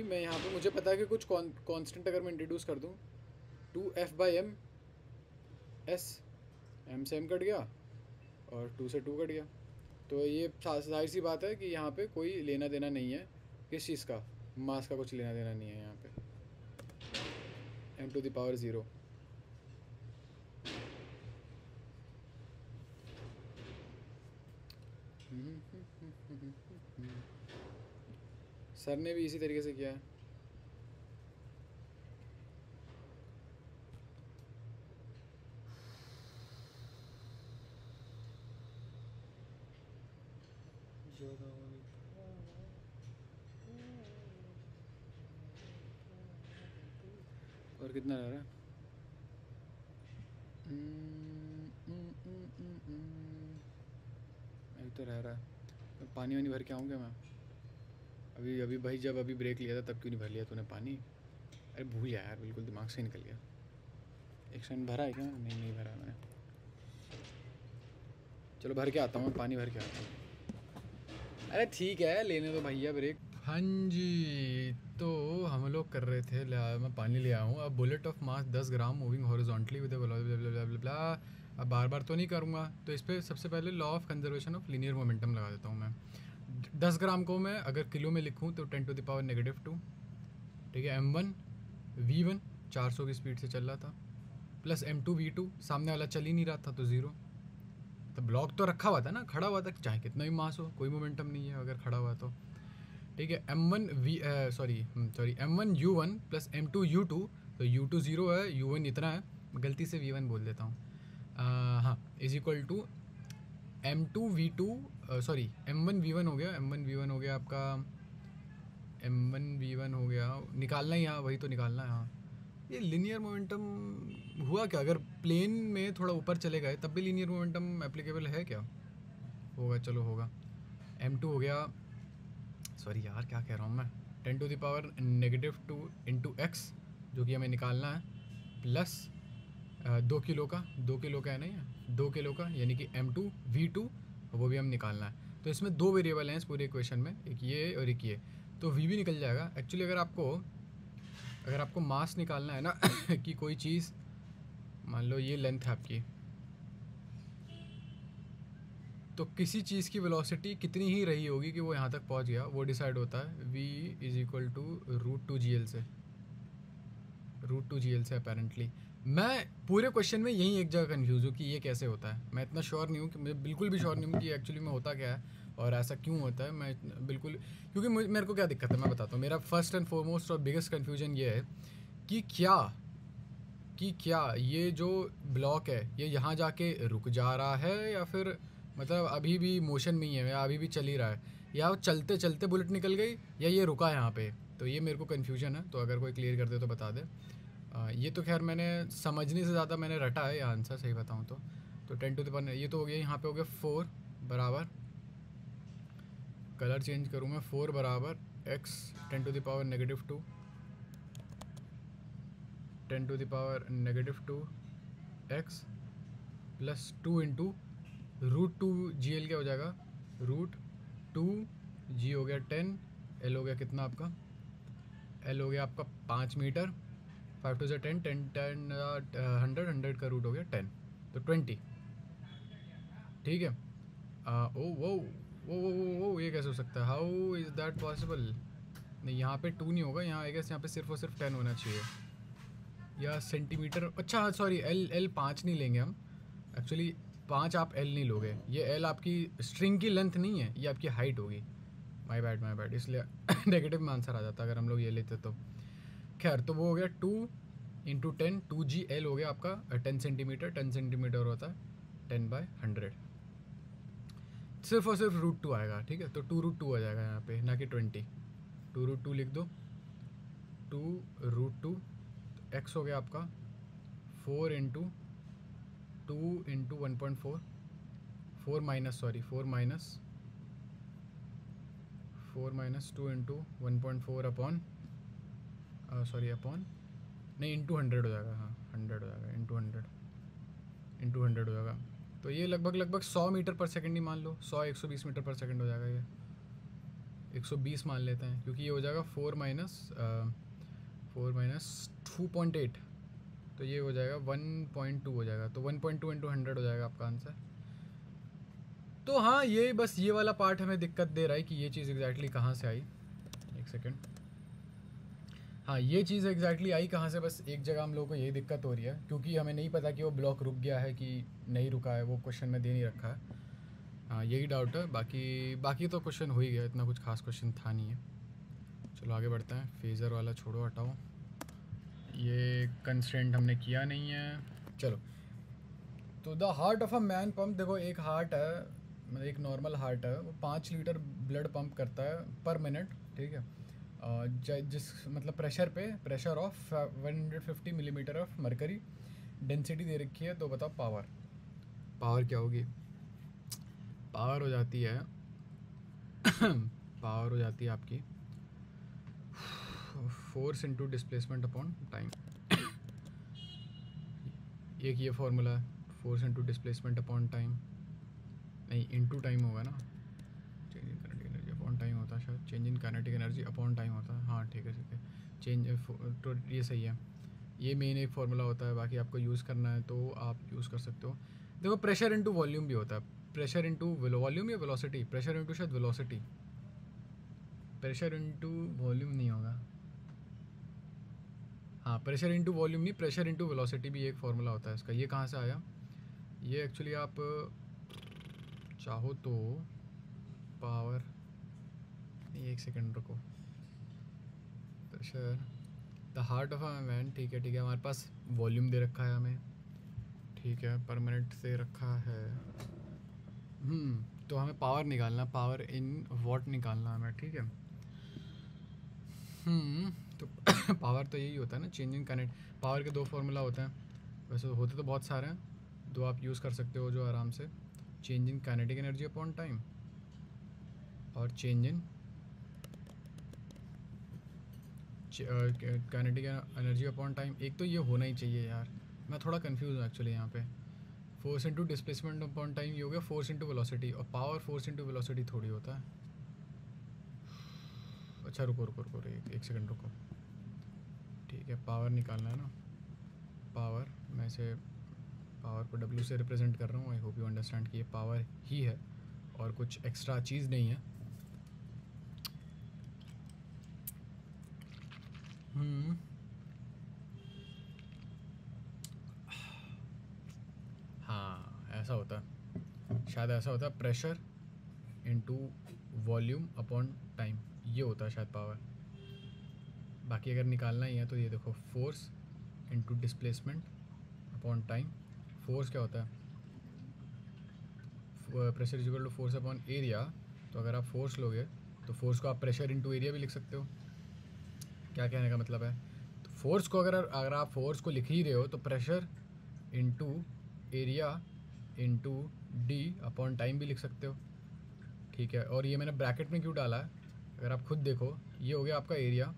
मैं यहाँ पे मुझे पता है कि कुछ कांस्टेंट अगर मैं इंट्रोड्यूस कर दूँ 2f/m s, m से m कट गया और 2 से 2 कट गया, तो ये जाहिर सी बात है कि यहाँ पे कोई लेना देना नहीं है, किस चीज़ का, मास का कुछ लेना देना नहीं है यहाँ पे, m⁻�0। सर ने भी इसी तरीके से किया है। और कितना रह रहा है? अभी तो रह रहा है, तो पानी वानी भर के आऊँ क्या मैं? अभी भाई जब अभी ब्रेक लिया था तब क्यों नहीं भर लिया तूने पानी? अरे भूल गया यार, बिल्कुल दिमाग से निकल गया। एक सेकंड, भरा है क्या? नहीं भरा मैंने, चलो भर के आता हूँ मैं, पानी भर के आता हूँ। अरे ठीक है, लेने दो भैया ब्रेक। हाँ जी, तो हम लोग कर रहे थे, मैं पानी ले आया हूँ। अब bullet of mass 10 gram moving horizontally with blah. अब बार बार तो नहीं करूँगा, तो इस पर सबसे पहले law of conservation of linear momentum लगा देता हूँ मैं। 10 ग्राम को मैं अगर किलो में लिखूँ तो 10⁻⁻², ठीक है। m1 v1 400 की स्पीड से चल रहा था, प्लस m2 v2, सामने वाला चल ही नहीं रहा था तो 0। तो ब्लॉक तो रखा हुआ था ना, खड़ा हुआ था, चाहे कितना भी मास हो, कोई मोमेंटम नहीं है अगर खड़ा हुआ तो, ठीक है। m1 u1 plus m2 u2, तो u2 0 है, u1 इतना है, गलती से V1 बोल देता हूँ। हाँ, is equal to M2V2 sorry M1V1 हो गया, M1V1 हो गया आपका, M1V1 हो गया, निकालना ही, हाँ वही तो निकालना है। हाँ, ये लीनियर मोमेंटम हुआ क्या? अगर प्लेन में थोड़ा ऊपर चले गए तब भी लीनियर मोमेंटम एप्लीकेबल है क्या? होगा, चलो होगा। M2 हो गया, सॉरी यार क्या कह रहा हूँ मैं, 10⁻⁻2 इंटू x, जो कि हमें निकालना है, प्लस 2 किलो का, 2 किलो का है नहीं है, 2 किलो का, यानी कि M2V2, वो भी हम निकालना है। तो इसमें दो वेरिएबल हैं इस पूरे इक्वेशन में, एक ये और एक ये, तो V भी निकल जाएगा। एक्चुअली अगर आपको मास निकालना है ना कि कोई चीज़, मान लो ये लेंथ है आपकी, तो किसी चीज़ की वेलोसिटी कितनी ही रही होगी कि वो यहाँ तक पहुँच गया, वो डिसाइड होता है v is equal to √2gl से, √2gl से अपेरेंटली। मैं पूरे क्वेश्चन में यही एक जगह कंफ्यूज हूँ कि ये कैसे होता है। मैं इतना श्योर नहीं हूँ, कि मुझे बिल्कुल भी श्योर नहीं हूँ कि एक्चुअली में होता क्या है और ऐसा क्यों होता है। मैं बिल्कुल, क्योंकि मेरे को क्या दिक्कत है मैं बताता हूँ। मेरा फर्स्ट एंड फॉरमोस्ट और बिगेस्ट कन्फ्यूजन ये है कि क्या ये जो ब्लॉक है ये यहाँ जाके रुक जा रहा है, या फिर मतलब अभी भी मोशन में ही है, या अभी भी चल ही रहा है, या चलते चलते बुलेट निकल गई, या ये रुका है यहाँ पे। तो ये मेरे को कन्फ्यूजन है, तो अगर कोई क्लियर कर दे तो बता दे। ये तो खैर मैंने समझने से ज़्यादा मैंने रटा है ये आंसर, सही बताऊँ तो 10⁻, ये तो हो गया, यहाँ पे हो गया 4 बराबर, कलर चेंज करूँ मैं, 4 बराबर x 10⁻⁻2, 10⁻⁻2 x plus 2 into √2gl क्या हो जाएगा, √2g हो गया 10, l हो गया कितना आपका, l हो गया आपका 5 मीटर, 5 टू 10, 10 100 का रूट हो गया 10, तो 20। ठीक है। ओ वो वो ये कैसे हो सकता है, हाउ इज़ दैट पॉसिबल? नहीं, यहाँ पे 2 नहीं होगा, यहाँ आई गेस यहाँ पे सिर्फ और सिर्फ 10 होना चाहिए, या सेंटीमीटर। अच्छा सॉरी, एल 5 नहीं लेंगे हम एक्चुअली, 5 आप एल नहीं लोगे, ये एल आपकी स्ट्रिंग की लेंथ नहीं है, ये आपकी हाइट होगी। माय बैड, इसलिए नेगेटिव में आंसर आ जाता अगर हम लोग ये लेते तो। खैर, तो वो हो गया 2 इंटू 10, 2gl हो गया आपका 10 सेंटीमीटर, 10 सेंटीमीटर होता है 10/100, सिर्फ और सिर्फ √2 आएगा। ठीक है, तो 2√2 आ जाएगा यहाँ पे, ना कि 20, 2√2 लिख दो, 2√2, x हो गया आपका 4 into 2 into 1.4, 4 minus 2 into 1.4 upon, sorry upon नहीं, इंटू 100 हो जाएगा, हाँ 100 हो जाएगा, इंटू 100 हो जाएगा। तो ये लगभग 100 मीटर पर सेकंड ही मान लो, 120 मीटर पर सेकंड हो जाएगा, ये 120 मान लेते हैं, क्योंकि ये हो जाएगा 4 माइनस 2.8, तो ये हो जाएगा 1.2 हो जाएगा, तो 1.2 इंटू 100 हो जाएगा आपका आंसर। तो हाँ, ये बस ये वाला पार्ट हमें दिक्कत दे रहा है कि ये चीज़ एग्जैक्टली कहाँ से आई। एक सेकेंड, हाँ ये चीज़ एग्जैक्टली आई कहाँ से, बस एक जगह हम लोगों को यही दिक्कत हो रही है, क्योंकि हमें नहीं पता कि वो ब्लॉक रुक गया है कि नहीं रुका है, वो क्वेश्चन में दे नहीं रखा है। हाँ यही डाउट है, बाकी तो क्वेश्चन हो ही गया, इतना कुछ खास क्वेश्चन था नहीं है। चलो आगे बढ़ते हैं, फेज़र वाला छोड़ो, हटाओ, ये कंस्ट्रेंट हमने किया नहीं है। चलो, तो the heart of a man pump, देखो एक हार्ट है, मतलब एक नॉर्मल हार्ट है, वो 5 लीटर ब्लड पंप करता है पर मिनट। ठीक है, जिस मतलब pressure of 150 millimetre of mercury, density दे रखी है, तो बताओ पावर क्या होगी? पावर हो जाती है आपकी force into displacement upon time. एक ये फॉर्मूला है, force into displacement upon time, नहीं इंटू टाइम होगा ना, change in kinetic energy upon time होता है शायद, change in kinetic energy upon time होता है, हाँ ठीक है चेंज, तो ये सही है, ये मेन एक फार्मूला होता है। बाकी आपको यूज़ करना है तो आप यूज़ कर सकते हो। देखो प्रेशर इंटू वॉल्यूम भी होता है, प्रेशर इंटू वॉल्यूम या वेलोसिटी, प्रेशर इंटू शायद वेलोसिटी, प्रेशर इंटू वॉल्यूम नहीं होगा, हाँ प्रेशर इंटू वॉल्यूम नहीं, प्रेशर इंटू वेलोसिटी भी एक फार्मूला होता है इसका। ये कहाँ से आया? ये एक्चुअली आप चाहो तो पावर, नहीं एक सेकेंड रुको, pressure the heart of a man, ठीक है हमारे पास वॉल्यूम दे रखा है हमें, ठीक है परमानेंट दे रखा है। तो हमें पावर निकालना, पावर इन वॉट निकालना हमें, ठीक है। तो पावर तो यही होता है ना, चेंजिंग कनेक्ट। पावर के दो फार्मूला होते हैं, वैसे होते तो बहुत सारे हैं, दो आप यूज़ कर सकते हो जो आराम से, change in kinetic energy upon time और change in kinetic energy upon time. एक तो ये होना ही चाहिए यार, मैं थोड़ा कंफ्यूज हूँ एक्चुअली यहाँ पे। Force into displacement upon time ये हो गया फोर्स इंटू वेलोसिटी, और पावर फोर्स इंटू वेलोसिटी थोड़ी होता है। अच्छा रुको रुको रुको एक सेकंड रुको, ठीक है पावर निकालना है ना। पावर, मैं इसे पावर को W से रिप्रेजेंट कर रहा हूँ। आई होप यू अंडरस्टैंड कि ये पावर ही है और कुछ एक्स्ट्रा चीज़ नहीं है। हाँ ऐसा होता है, शायद ऐसा होता है, pressure into volume upon time, ये होता है शायद पावर। बाकी अगर निकालना ही है तो ये देखो, force into displacement upon time. Force क्या होता है, pressure is equal to force upon area. तो अगर आप फोर्स लोगे तो फोर्स को आप प्रेशर इनटू एरिया भी लिख सकते हो। क्या कहने का मतलब है, तो फोर्स को अगर आप फोर्स को लिख ही रहे हो तो pressure into area into D upon time भी लिख सकते हो, ठीक है। और ये मैंने ब्रैकेट में क्यों डाला है, अगर आप खुद देखो, ये हो गया आपका एरिया।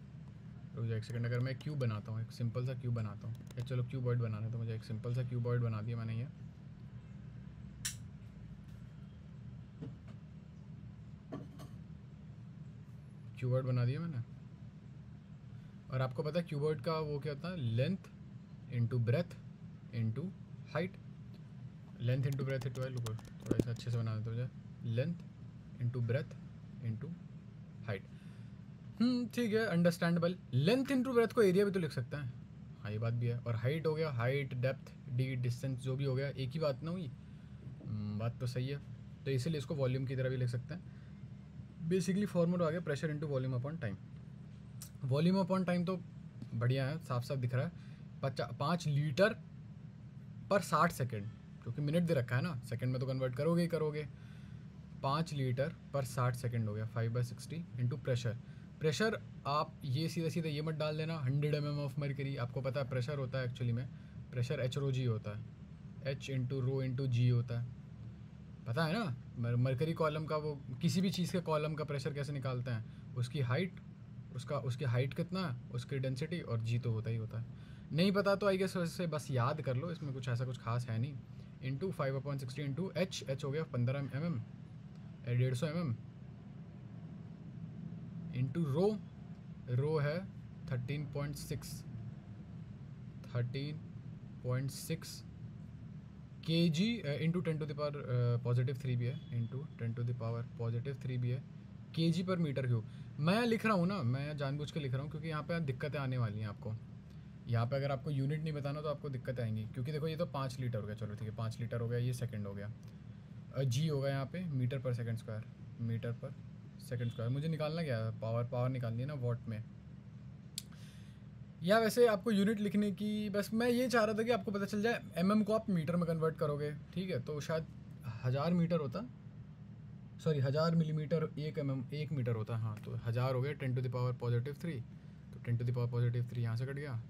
रुक जाओ एक सेकंड, अगर मैं क्यूब बनाता हूँ, एक सिंपल सा क्यूब बनाता हूँ, या चलो क्यूबॉइड बनाने तो मुझे एक सिंपल सा क्यूबॉइड बना दिया मैंने। ये क्यूबॉइड बना दिया मैंने। और आपको पता है क्यूबॉइड का वो क्या होता है, length into breadth into height. Length into breadth into height, थोड़ा सा अच्छे से बना देते मुझे, length into breadth into height. ठीक है अंडरस्टैंडेबल। लेंथ इंटू ब्रेथ को एरिया भी तो लिख सकते हैं, हाँ ये बात भी है। और हाइट हो गया, हाइट डेप्थ डी डिस्टेंस जो भी हो गया, एक ही बात ना हुई। बात तो सही है, तो इसीलिए इसको वॉल्यूम की तरह भी लिख सकते हैं। बेसिकली फॉर्मूला आ गया pressure into volume upon time. Volume upon time तो बढ़िया है, साफ साफ दिख रहा है। 5 लीटर पर 60 सेकेंड, क्योंकि मिनट दे रखा है ना, सेकेंड में तो कन्वर्ट करोगे ही करोगे। 5 लीटर पर 60 सेकेंड हो गया 5/60 इंटू प्रेशर। प्रेशर आप ये सीधा सीधा ये मत डाल देना 100 mm ऑफ मरकरी। आपको पता है प्रेशर होता है एक्चुअली में, प्रेशर एच रो जी होता है, एच इंटू रो इंटू जी होता है, पता है ना। मरकरी कॉलम का, वो किसी भी चीज़ के कॉलम का प्रेशर कैसे निकालते हैं, उसकी हाइट, उसकी हाइट कितना है, उसकी डेंसिटी, और जी तो होता ही होता है। नहीं पता तो आई गेस वैसे बस याद कर लो, इसमें कुछ ऐसा कुछ खास है नहीं। इंटू 5/60 इंटू एच हो गया 15 mm, 150 mm इंटू रो है 13.6 kg इंटू 10⁻³ भी है, इंटू 10⁻³ भी है, kg पर मीटर क्यूब। मैं लिख रहा हूँ ना, मैं जानबूझ के लिख रहा हूँ क्योंकि यहाँ पे दिक्कतें आने वाली हैं आपको। यहाँ पे अगर आपको यूनिट नहीं बताना तो आपको दिक्कत आएंगी, क्योंकि देखो ये तो 5 लीटर हो गया, चलो ठीक है 5 लीटर हो गया, ये सेकंड हो गया, जी होगा यहाँ पे मीटर पर सेकंड स्क्वायर, मीटर पर सेकंड स्क्वायर। मुझे निकालना क्या है, पावर निकालनी है ना वॉट में, या वैसे आपको यूनिट लिखने की, बस मैं ये चाह रहा था कि आपको पता चल जाए। एमएम को आप मीटर में कन्वर्ट करोगे, ठीक है, तो शायद 1000 मीटर होता, सॉरी 1000 मिलीमीटर 1 मीटर होता है। हाँ तो 1000 हो गया 10⁻⁻3, तो 10⁻⁻3 यहाँ से कट गया,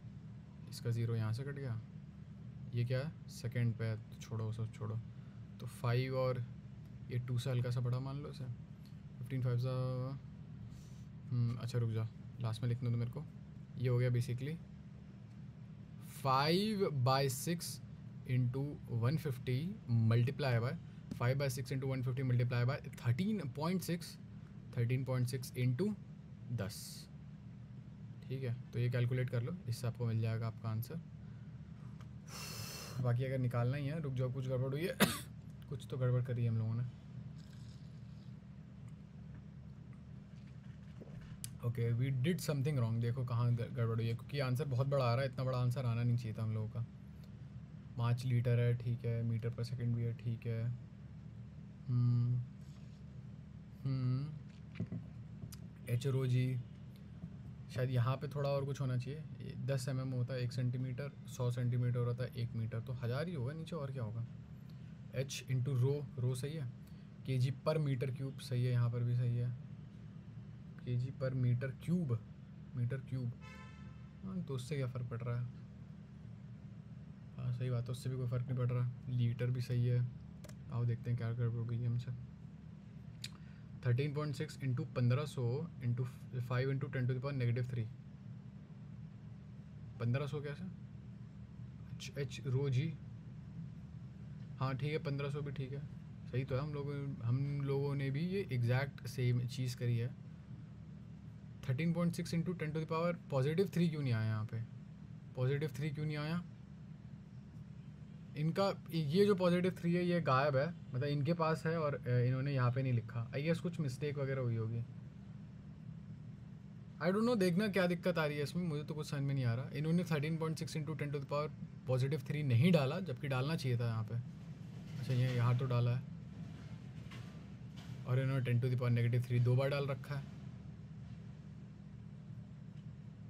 इसका ज़ीरो यहाँ से कट गया, ये क्या है सेकेंड पे, तो छोड़ो सब छोड़ो, तो 5 और ये 2 से हल्का सा बड़ा मान लो इसे, 15 5 अच्छा रुक जा, लास्ट में लिखने दो मेरे को। ये हो गया basically 5/6 into 150 multiply by 5/6 into 150 multiply by 13.6 into 10, ठीक है। तो ये कैलकुलेट कर लो, इससे आपको मिल जाएगा आपका आंसर। बाकी अगर निकालना ही है, रुक जाओ कुछ गड़बड़ हुई है कुछ तो गड़बड़ करी है हम लोगों ने। Okay we did something wrong, देखो कहाँ गड़बड़ हुई है, क्योंकि आंसर बहुत बड़ा आ रहा है, इतना बड़ा आंसर आना नहीं चाहिए था हम लोगों का। 5 लीटर है, ठीक है, मीटर पर सेकंड भी है, ठीक है। एच रो जी शायद यहाँ पे थोड़ा और कुछ होना चाहिए। 10 mm होता है 1 सेंटीमीटर, 100 सेंटीमीटर होता है 1 मीटर, तो 1000 ही होगा नीचे, और क्या होगा। h इंटू रो सही है। kg पर मीटर क्यूब सही है, यहाँ पर भी सही है। kg पर मीटर क्यूब, हाँ तो उससे क्या फ़र्क पड़ रहा है। हाँ सही बात है, उससे भी कोई फ़र्क नहीं पड़ रहा। लीटर भी सही है। आओ देखते हैं क्या कर पाओगे हमसे। 13.6 इंटू 1500 इंटू 5 इंटू 10⁻³ 1500 कैसे। एच रो जी, हाँ ठीक है 1500 भी ठीक है, सही तो है। हम लोगों ने भी ये एग्जैक्ट सेम चीज़ करी है। 13.6 इंटू 10⁻³ क्यों नहीं आया यहाँ पे। +3 क्यों नहीं आया इनका। ये जो +3 है ये गायब है, मतलब इनके पास है और इन्होंने यहाँ पे नहीं लिखा। आई गेस कुछ मिस्टेक वगैरह हुई होगी। आई डोंट नो, देखना क्या दिक्कत आ रही है इसमें, मुझे तो कुछ समझ में नहीं आ रहा। इन्होंने 13.6 इंटू 10⁻³ नहीं डाला, जबकि डालना चाहिए था यहाँ पे। अच्छा ये यहाँ तो डाला है, और इन्होंने 10⁻³ 2 बार डाल रखा है।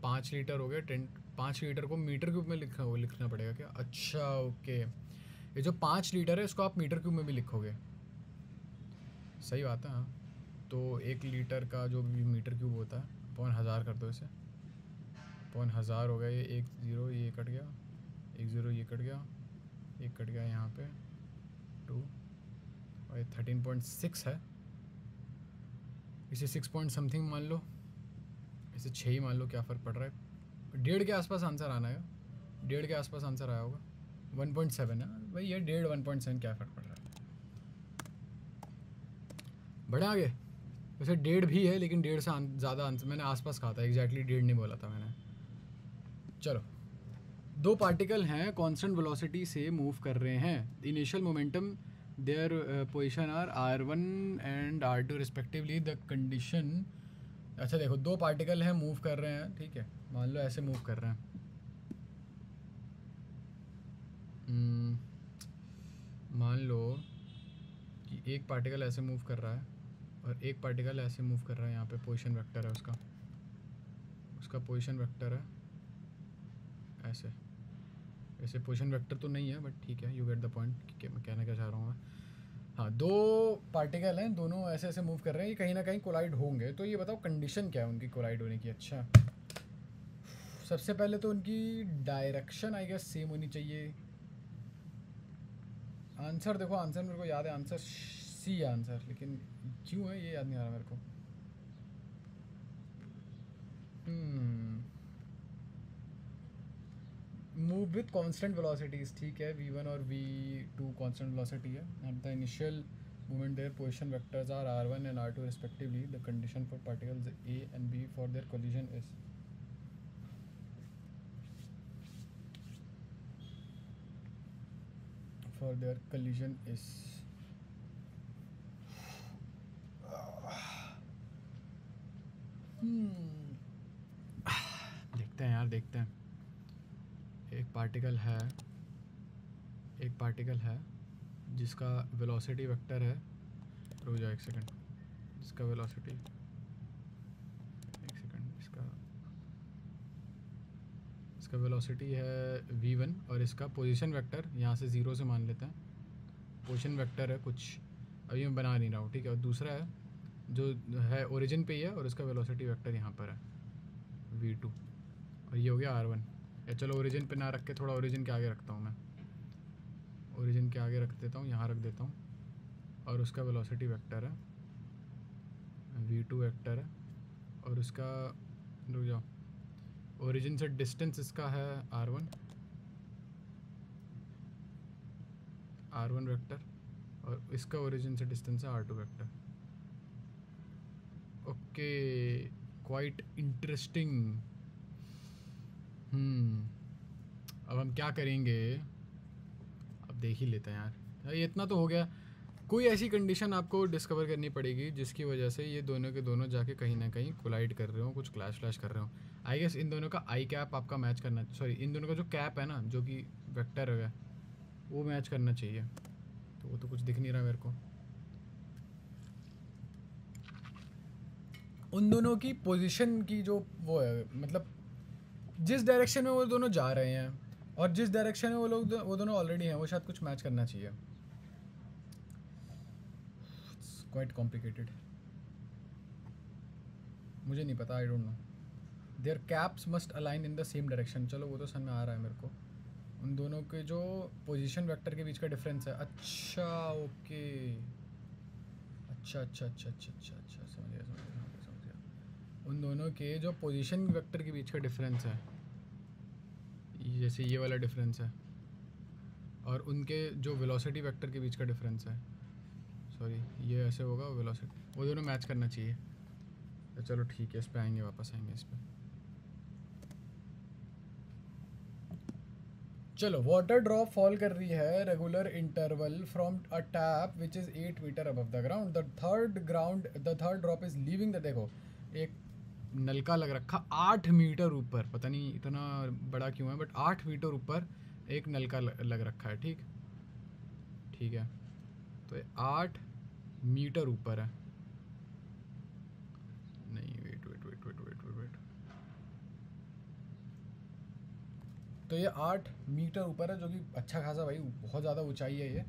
5 लीटर हो गया। 5 लीटर को मीटर क्यूब में लिखना पड़ेगा क्या। अच्छा ओके, ये जो 5 लीटर है इसको आप मीटर क्यूब में भी लिखोगे, सही बात है। हाँ तो 1 लीटर का जो भी मीटर क्यूब होता है अपॉन 1000 कर दो इसे, अपॉन 1000 हो गया। ये 1 0 ये कट गया, 1 0 ये कट गया, 1 कट गया यहाँ पे 2, और ये 13.6 है। इसे 6 पॉइंट समथिंग मान लो, इसे 6 ही मान लो, क्या फ़र्क पड़ रहा है। 1.5 के आसपास आंसर आना है, 1.5 के आसपास आंसर आया होगा। 1.7 है भाई, ये 1.5 1.7 क्या फ़र्क पड़ रहा है। बढ़े आगे। वैसे 1.5 भी है, लेकिन 1.5 से ज़्यादा आंसर मैंने आसपास कहा था, एग्जैक्टली 1.5 नहीं बोला था मैंने। चलो, 2 पार्टिकल हैं कांस्टेंट वेलोसिटी से मूव कर रहे हैं। Initial momentum their position are r1 and r2 respectively. The condition, अच्छा देखो 2 पार्टिकल हैं मूव कर रहे हैं, ठीक है। मान लो ऐसे मूव कर रहे हैं, मान लो कि एक पार्टिकल ऐसे मूव कर रहा है और एक पार्टिकल ऐसे मूव कर रहा है। यहाँ पे पोजीशन वेक्टर है उसका पोजीशन वेक्टर है ऐसे। ऐसे पोजीशन वेक्टर तो नहीं है, बट ठीक है, यू गेट द पॉइंट, मैं कहना क्या चाह रहा हूँ मैं। हाँ 2 पार्टिकल हैं, दोनों ऐसे ऐसे मूव कर रहे हैं, ये कहीं ना कहीं कोलाइड होंगे। तो ये बताओ कंडीशन क्या है उनकी कोलाइड होने की। अच्छा सबसे पहले तो उनकी डायरेक्शन आई गेस सेम होनी चाहिए। आंसर देखो, आंसर मेरे को याद है, आंसर सी है आंसर, लेकिन क्यों है ये याद नहीं आ रहा मेरे को। मूव विथ कांस्टेंट वेलोसिटीज, ठीक है। v1 और v2 कांस्टेंट वेलोसिटी है। At the initial movement their position vectors are r1 and r2 respectively. The condition for particles a and b for their collision is, देखते हैं यार, देखते हैं। एक पार्टिकल है जिसका वेलोसिटी वेक्टर है, रुक जाओ एक सेकंड, जिसका वेलोसिटी, एक सेकंड, इसका वेलोसिटी है v1 और इसका पोजीशन वेक्टर यहाँ से 0 से मान लेते हैं। पोजीशन वेक्टर है कुछ, अभी मैं बना नहीं रहा हूँ, ठीक है। और दूसरा है जो है ओरिजिन पे ही है और इसका वेलोसिटी वेक्टर यहाँ पर है v2, और ये हो गया r1। या चलो ओरिजिन पे ना रख के थोड़ा ओरिजिन के आगे रखता हूँ मैं, ओरिजिन के आगे रख देता हूँ, यहाँ रख देता हूँ। और उसका वेलोसिटी वेक्टर है v2 वेक्टर है, और उसका, रुक जाओ, ओरिजिन से डिस्टेंस इसका है r1 वेक्टर, और इसका ओरिजिन से डिस्टेंस है r2 vector. Okay, quite interesting. अब हम क्या करेंगे, अब देख ही लेते हैं यार। ये इतना तो हो गया। कोई ऐसी कंडीशन आपको डिस्कवर करनी पड़ेगी जिसकी वजह से ये दोनों के दोनों जाके कहीं ना कहीं कोलाइड कर रहे हो, कुछ क्लैश फ्लैश कर रहे हो। आई गेस इन दोनों का आई कैप आपका मैच करना, सॉरी इन दोनों का जो कैप है ना, जो कि वेक्टर है, वो मैच करना चाहिए। तो वो तो कुछ दिख नहीं रहा मेरे को। उन दोनों की पोजीशन की जो वो है, मतलब जिस डायरेक्शन में वो दोनों जा रहे हैं और जिस डायरेक्शन में वो दोनों ऑलरेडी हैं, वो शायद कुछ मैच करना चाहिए. It's quite complicated. मुझे नहीं पता, I don't know. Their caps must align in the same direction. चलो वो तो समझ में आ रहा है मेरे को. उन दोनों के जो पोजीशन वेक्टर के बीच का डिफरेंस है. अच्छा ओके. अच्छा समझ गया. उन दोनों के जो पोजीशन वेक्टर के बीच का डिफरेंस है, जैसे ये वाला डिफरेंस है, और उनके जो वेलोसिटी वेक्टर के बीच का डिफरेंस है, सॉरी ये ऐसे होगा वेलोसिटी, वो दोनों मैच करना चाहिए. तो चलो ठीक है, इस पे आएंगे, वापस आएंगे इस पे. चलो, वाटर ड्रॉप फॉल कर रही है regular interval from a tap which is 8 metre above the ground. The third drop is leaving the. देखो, एक नलका लग रखा 8 मीटर ऊपर, पता नहीं इतना बड़ा क्यों है, बट 8 मीटर ऊपर एक नलका लग रखा है. ठीक है. तो ये 8 मीटर ऊपर है. नहीं, वेट. तो ये 8 मीटर ऊपर है, जो कि अच्छा खासा भाई, बहुत ज़्यादा ऊंचाई है ये.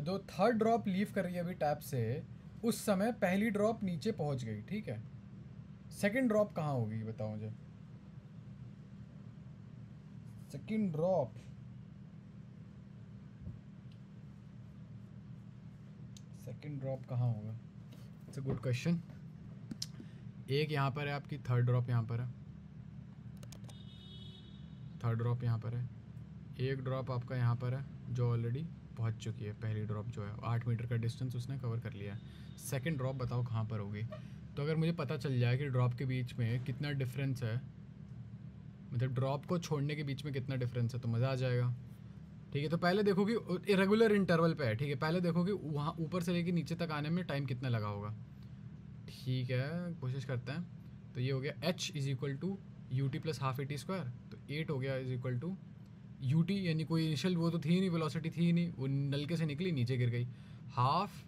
जो थर्ड ड्रॉप लीव कर रही है अभी टैप से, उस समय पहली ड्रॉप नीचे पहुंच गई. ठीक है. सेकंड ड्रॉप कहाँ होगी बताओ मुझे. सेकंड ड्रॉप कहाँ होगा. It's a good question. एक यहाँ पर है आपकी, थर्ड ड्रॉप यहाँ पर है, थर्ड ड्रॉप यहाँ पर है, एक ड्रॉप आपका यहाँ पर है जो ऑलरेडी पहुँच चुकी है. पहली ड्रॉप जो है 8 मीटर का डिस्टेंस उसने कवर कर लिया है. सेकंड ड्रॉप बताओ कहाँ पर होगी. तो अगर मुझे पता चल जाए कि ड्रॉप के बीच में कितना डिफरेंस है, मतलब ड्रॉप को छोड़ने के बीच में कितना डिफरेंस है, तो मज़ा आ जाएगा. ठीक है. तो पहले देखो कि इरेगुलर इंटरवल पे है. ठीक है. पहले देखो कि वहाँ ऊपर से लेके नीचे तक आने में टाइम कितना लगा होगा. ठीक है, कोशिश करते हैं. तो ये हो गया h is equal to you T plus half A T square. तो 8 हो गया is equal to you T, यानी कोई इनिशियल वो तो थी ही नहीं, वेलोसिटी थी ही नहीं, वो नलके से निकली नीचे गिर गई. Half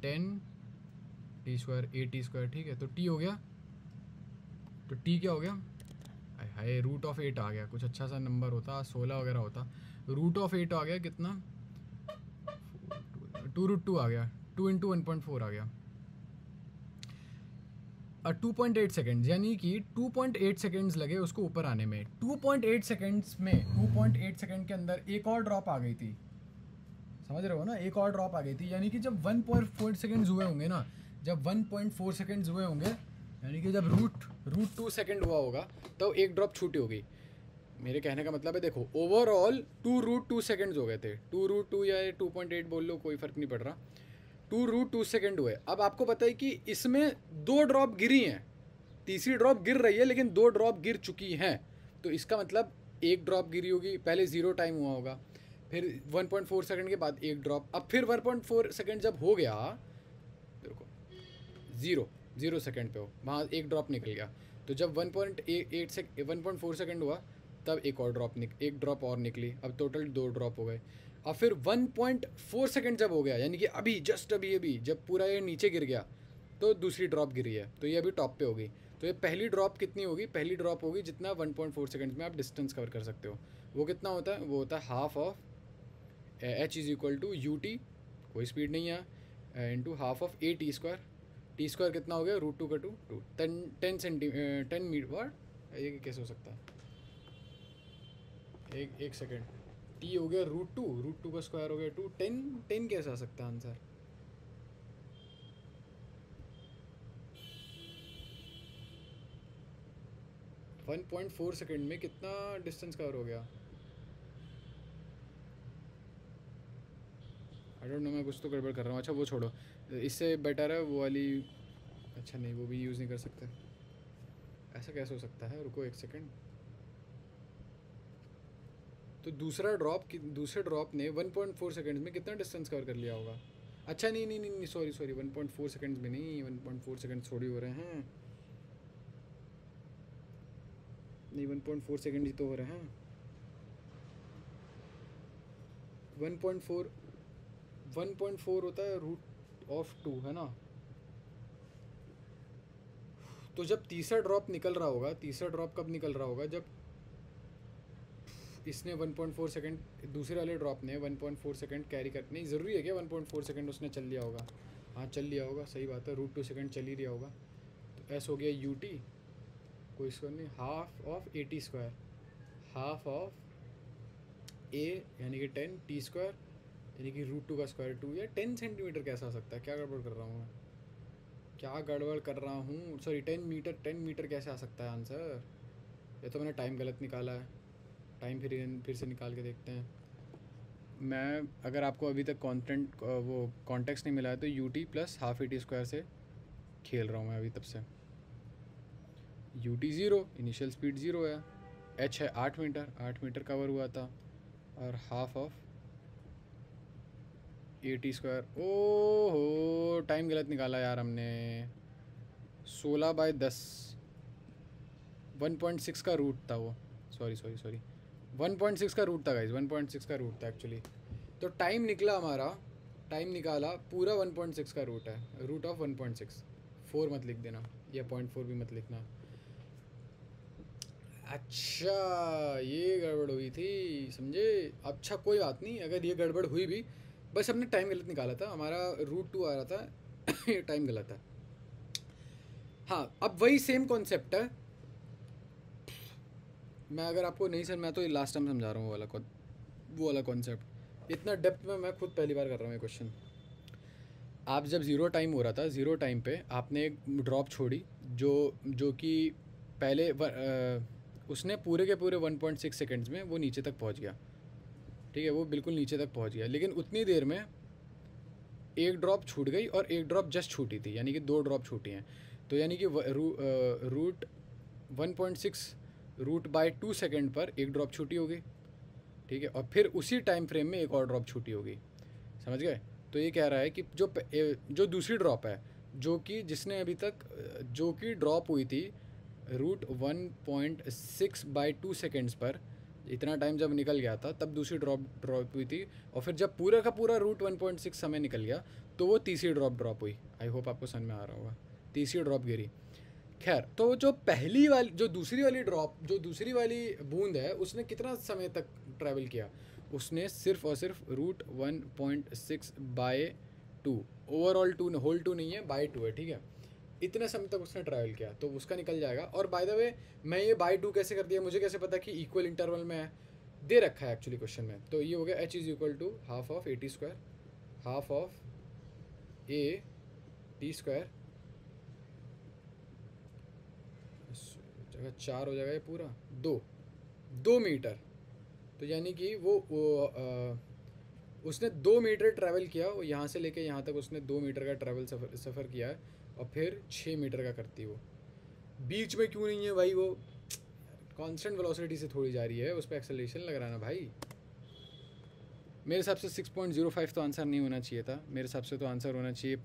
10 T square A T square. ठीक है. तो टी हो गया. तो टी क्या हो गया, हाय रूट ऑफ 8 आ गया. कुछ अच्छा सा नंबर होता, 16 वगैरह होता. रूट ऑफ 8 आ गया कितना, 2√2 आ गया. 2 इंटू 1.4 आ गया. 2.8 सेकेंड्स, यानी कि 2.8 सेकेंड्स लगे उसको ऊपर आने में. 2.8 सेकेंड्स में 2.8 सेकेंड के अंदर एक और ड्रॉप आ गई थी. समझ रहे हो ना, एक और ड्रॉप आ गई थी. यानी कि जब 1.4 सेकेंड्स हुए होंगे ना, जब 1.4 सेकेंड्स हुए होंगे, यानी कि जब रूट 2 सेकेंड हुआ होगा, तो एक ड्रॉप छूटी होगी. मेरे कहने का मतलब है, देखो ओवरऑल 2√2 सेकेंड्स हो गए थे. 2√2 या 2.8 बोल लो, कोई फ़र्क नहीं पड़ रहा. 2√2 सेकेंड हुए. अब आपको पता है कि इसमें 2 ड्रॉप गिरी हैं, तीसरी ड्रॉप गिर रही है, लेकिन 2 ड्रॉप गिर चुकी हैं. तो इसका मतलब एक ड्रॉप गिरी होगी, पहले 0 टाइम हुआ होगा, फिर 1.4 सेकेंड के बाद एक ड्रॉप, अब फिर 1.4 सेकेंड जब हो गया, देखो 0 सेकेंड पे हो, वहाँ एक ड्रॉप निकल गया. तो जब 1.4 सेकेंड हुआ, तब एक ड्रॉप और निकली. अब टोटल 2 ड्रॉप हो गए. और फिर 1.4 सेकेंड जब हो गया, यानी कि अभी जस्ट अभी जब पूरा ये नीचे गिर गया, तो दूसरी ड्रॉप गिरी है. तो ये अभी टॉप पे होगी. तो ये पहली ड्रॉप कितनी होगी, पहली ड्रॉप होगी जितना 1.4 सेकेंड्स में आप डिस्टेंस कवर कर सकते हो. वो कितना होता है, वो होता है half of h is equal to you t, कोई स्पीड नहीं है, into half of A T square. T square कितना हो गया, √2 का 2 10 मीटर. ये कैसे हो सकता है, एक सेकेंड. टी हो गया √2 का स्क्वायर हो गया 2, 10 कैसे आ सकता है आंसर. वन 1.4 सेकेंड में कितना डिस्टेंस कवर हो गया. आई डोंट नो, मैं कुछ तो गड़बड़ कर रहा हूँ. अच्छा वो छोड़ो, इससे बेटर है वो वाली. अच्छा नहीं, वो भी यूज़ नहीं कर सकते. ऐसा कैसे हो सकता है, रुको एक सेकेंड. तो दूसरे ड्रॉप ने 1.4 सेकेंड्स में कितना डिस्टेंस कवर कर लिया होगा. अच्छा नहीं, सॉरी 1.4 सेकेंड्स में नहीं, 1.4 सेकेंड्स थोड़ी हो रहे हैं. नहीं, 1.4 सेकेंड ही तो हो रहे हैं. 1.4 होता है √2, है ना. तो जब तीसरा ड्रॉप निकल रहा होगा, तीसरा ड्रॉप कब निकल रहा होगा, जब इसने 1.4 सेकंड, दूसरे वाले ड्रॉप ने 1.4 सेकंड कैरी कर, नहीं ज़रूरी है क्या 1.4 सेकंड उसने चल लिया होगा? हाँ चल लिया होगा, सही बात है, √2 सेकंड चल ही रहा होगा। तो एस हो गया यूटी, कोई स्क्वायर नहीं, half of A T square, half of A यानी कि 10 टी स्क्वायर यानी कि √2 का स्क्वायर 2। या 10 सेंटीमीटर कैसा हो सकता है? क्या गड़बड़ कर रहा हूँ मैं, क्या गड़बड़ कर रहा हूँ? सॉरी 10 मीटर कैसे आ सकता है आंसर? ये तो मैंने टाइम गलत निकाला है, टाइम फिर से निकाल के देखते हैं। मैं, अगर आपको अभी तक वो कॉन्टेक्स्ट नहीं मिला है तो UT plus half A T square से खेल रहा हूँ मैं अभी तब से। यूटी 0, इनिशियल स्पीड 0 है, एच है 8 मीटर, 8 मीटर कवर हुआ था, और half of A T square. ओहो टाइम गलत निकाला यार हमने, 16/10, 1.6 का रूट था वो, सॉरी 1.6 का रूट था गाइज, 1.6 का रूट था एक्चुअली। तो टाइम निकला हमारा, टाइम निकाला पूरा 1.6 का रूट है, रूट ऑफ 1.6। 4 मत लिख देना, या 0.4 भी मत लिखना। अच्छा ये गड़बड़ हुई थी, समझे? अच्छा कोई बात नहीं, अगर ये गड़बड़ हुई भी, बस हमने टाइम गलत निकाला था, हमारा √2 आ रहा था ये टाइम गलत है। हाँ अब वही सेम कॉन्सेप्ट है, मैं अगर आपको नहीं समझ, मैं तो लास्ट टाइम समझा रहा हूँ वो वाला कॉन्सेप्ट, इतना डेप्थ में मैं खुद पहली बार कर रहा हूँ ये क्वेश्चन। आप जब ज़ीरो टाइम हो रहा था, ज़ीरो टाइम पे आपने एक ड्रॉप छोड़ी जो कि पहले उसने पूरे के पूरे 1.6 सेकेंड्स में वो नीचे तक पहुंच गया, ठीक है, वो बिल्कुल नीचे तक पहुंच गया, लेकिन उतनी देर में एक ड्रॉप छूट गई और एक ड्रॉप जस्ट छूटी थी, यानी कि 2 ड्रॉप छूटी हैं। तो यानी कि रूट 1.6 √2 सेकेंड पर एक ड्रॉप छूटी होगी, ठीक है, और फिर उसी टाइम फ्रेम में एक और ड्रॉप छूटी होगी, समझ गए? तो ये कह रहा है कि जो दूसरी ड्रॉप है, जो कि जिसने अभी तक जो कि ड्रॉप हुई थी √1.6/2 सेकेंड्स पर, इतना टाइम जब निकल गया था तब दूसरी ड्रॉप हुई थी, और फिर जब पूरा का पूरा √1.6 समय निकल गया तो वो तीसरी ड्रॉप हुई। आई होप आपको समझ में आ रहा होगा, तीसरी ड्रॉप गिरी। खैर, तो जो दूसरी वाली बूंद है, उसने कितना समय तक ट्रैवल किया? उसने सिर्फ और सिर्फ √1.6/2, ओवरऑल 2 होल 2 नहीं है, बाय 2 है, ठीक है, इतने समय तक उसने ट्रैवल किया, तो उसका निकल जाएगा। और बाय द वे मैं ये बाय 2 कैसे कर दिया, मुझे कैसे पता कि इक्वल इंटरवल में है? दे रखा है एक्चुअली क्वेश्चन में। तो ये हो गया h is equal to half of A T square, half of A T square, जगह 4 हो जाएगा ये पूरा, 2 मीटर। तो यानी कि उसने 2 मीटर ट्रैवल किया, वो यहाँ से लेके यहाँ तक उसने 2 मीटर का ट्रैवल सफ़र किया है, और फिर 6 मीटर का करती वो। बीच में क्यों नहीं है भाई? वो कांस्टेंट वेलोसिटी से थोड़ी जा रही है, उस पर एक्सेलरेशन लग रहा है ना भाई। मेरे हिसाब से 6.05 तो आंसर नहीं होना चाहिए था, मेरे हिसाब से तो आंसर होना चाहिए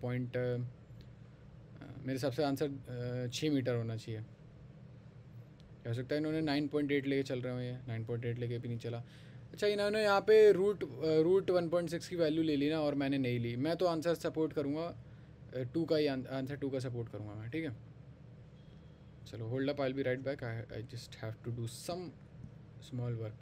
मेरे हिसाब से आंसर 6 मीटर होना चाहिए। हो सकता है इन्होंने 9.8 लेके चल रहे हो, ये 9.8 लेके भी नहीं चला। अच्छा, इन्होंने यहाँ पे रूट 1.6 की वैल्यू ले ली ना, और मैंने नहीं ली। मैं तो आंसर सपोर्ट करूँगा 2 का ही, आंसर 2 का सपोर्ट करूँगा मैं, ठीक है। चलो hold up, I will be right back, I just have to do some small work.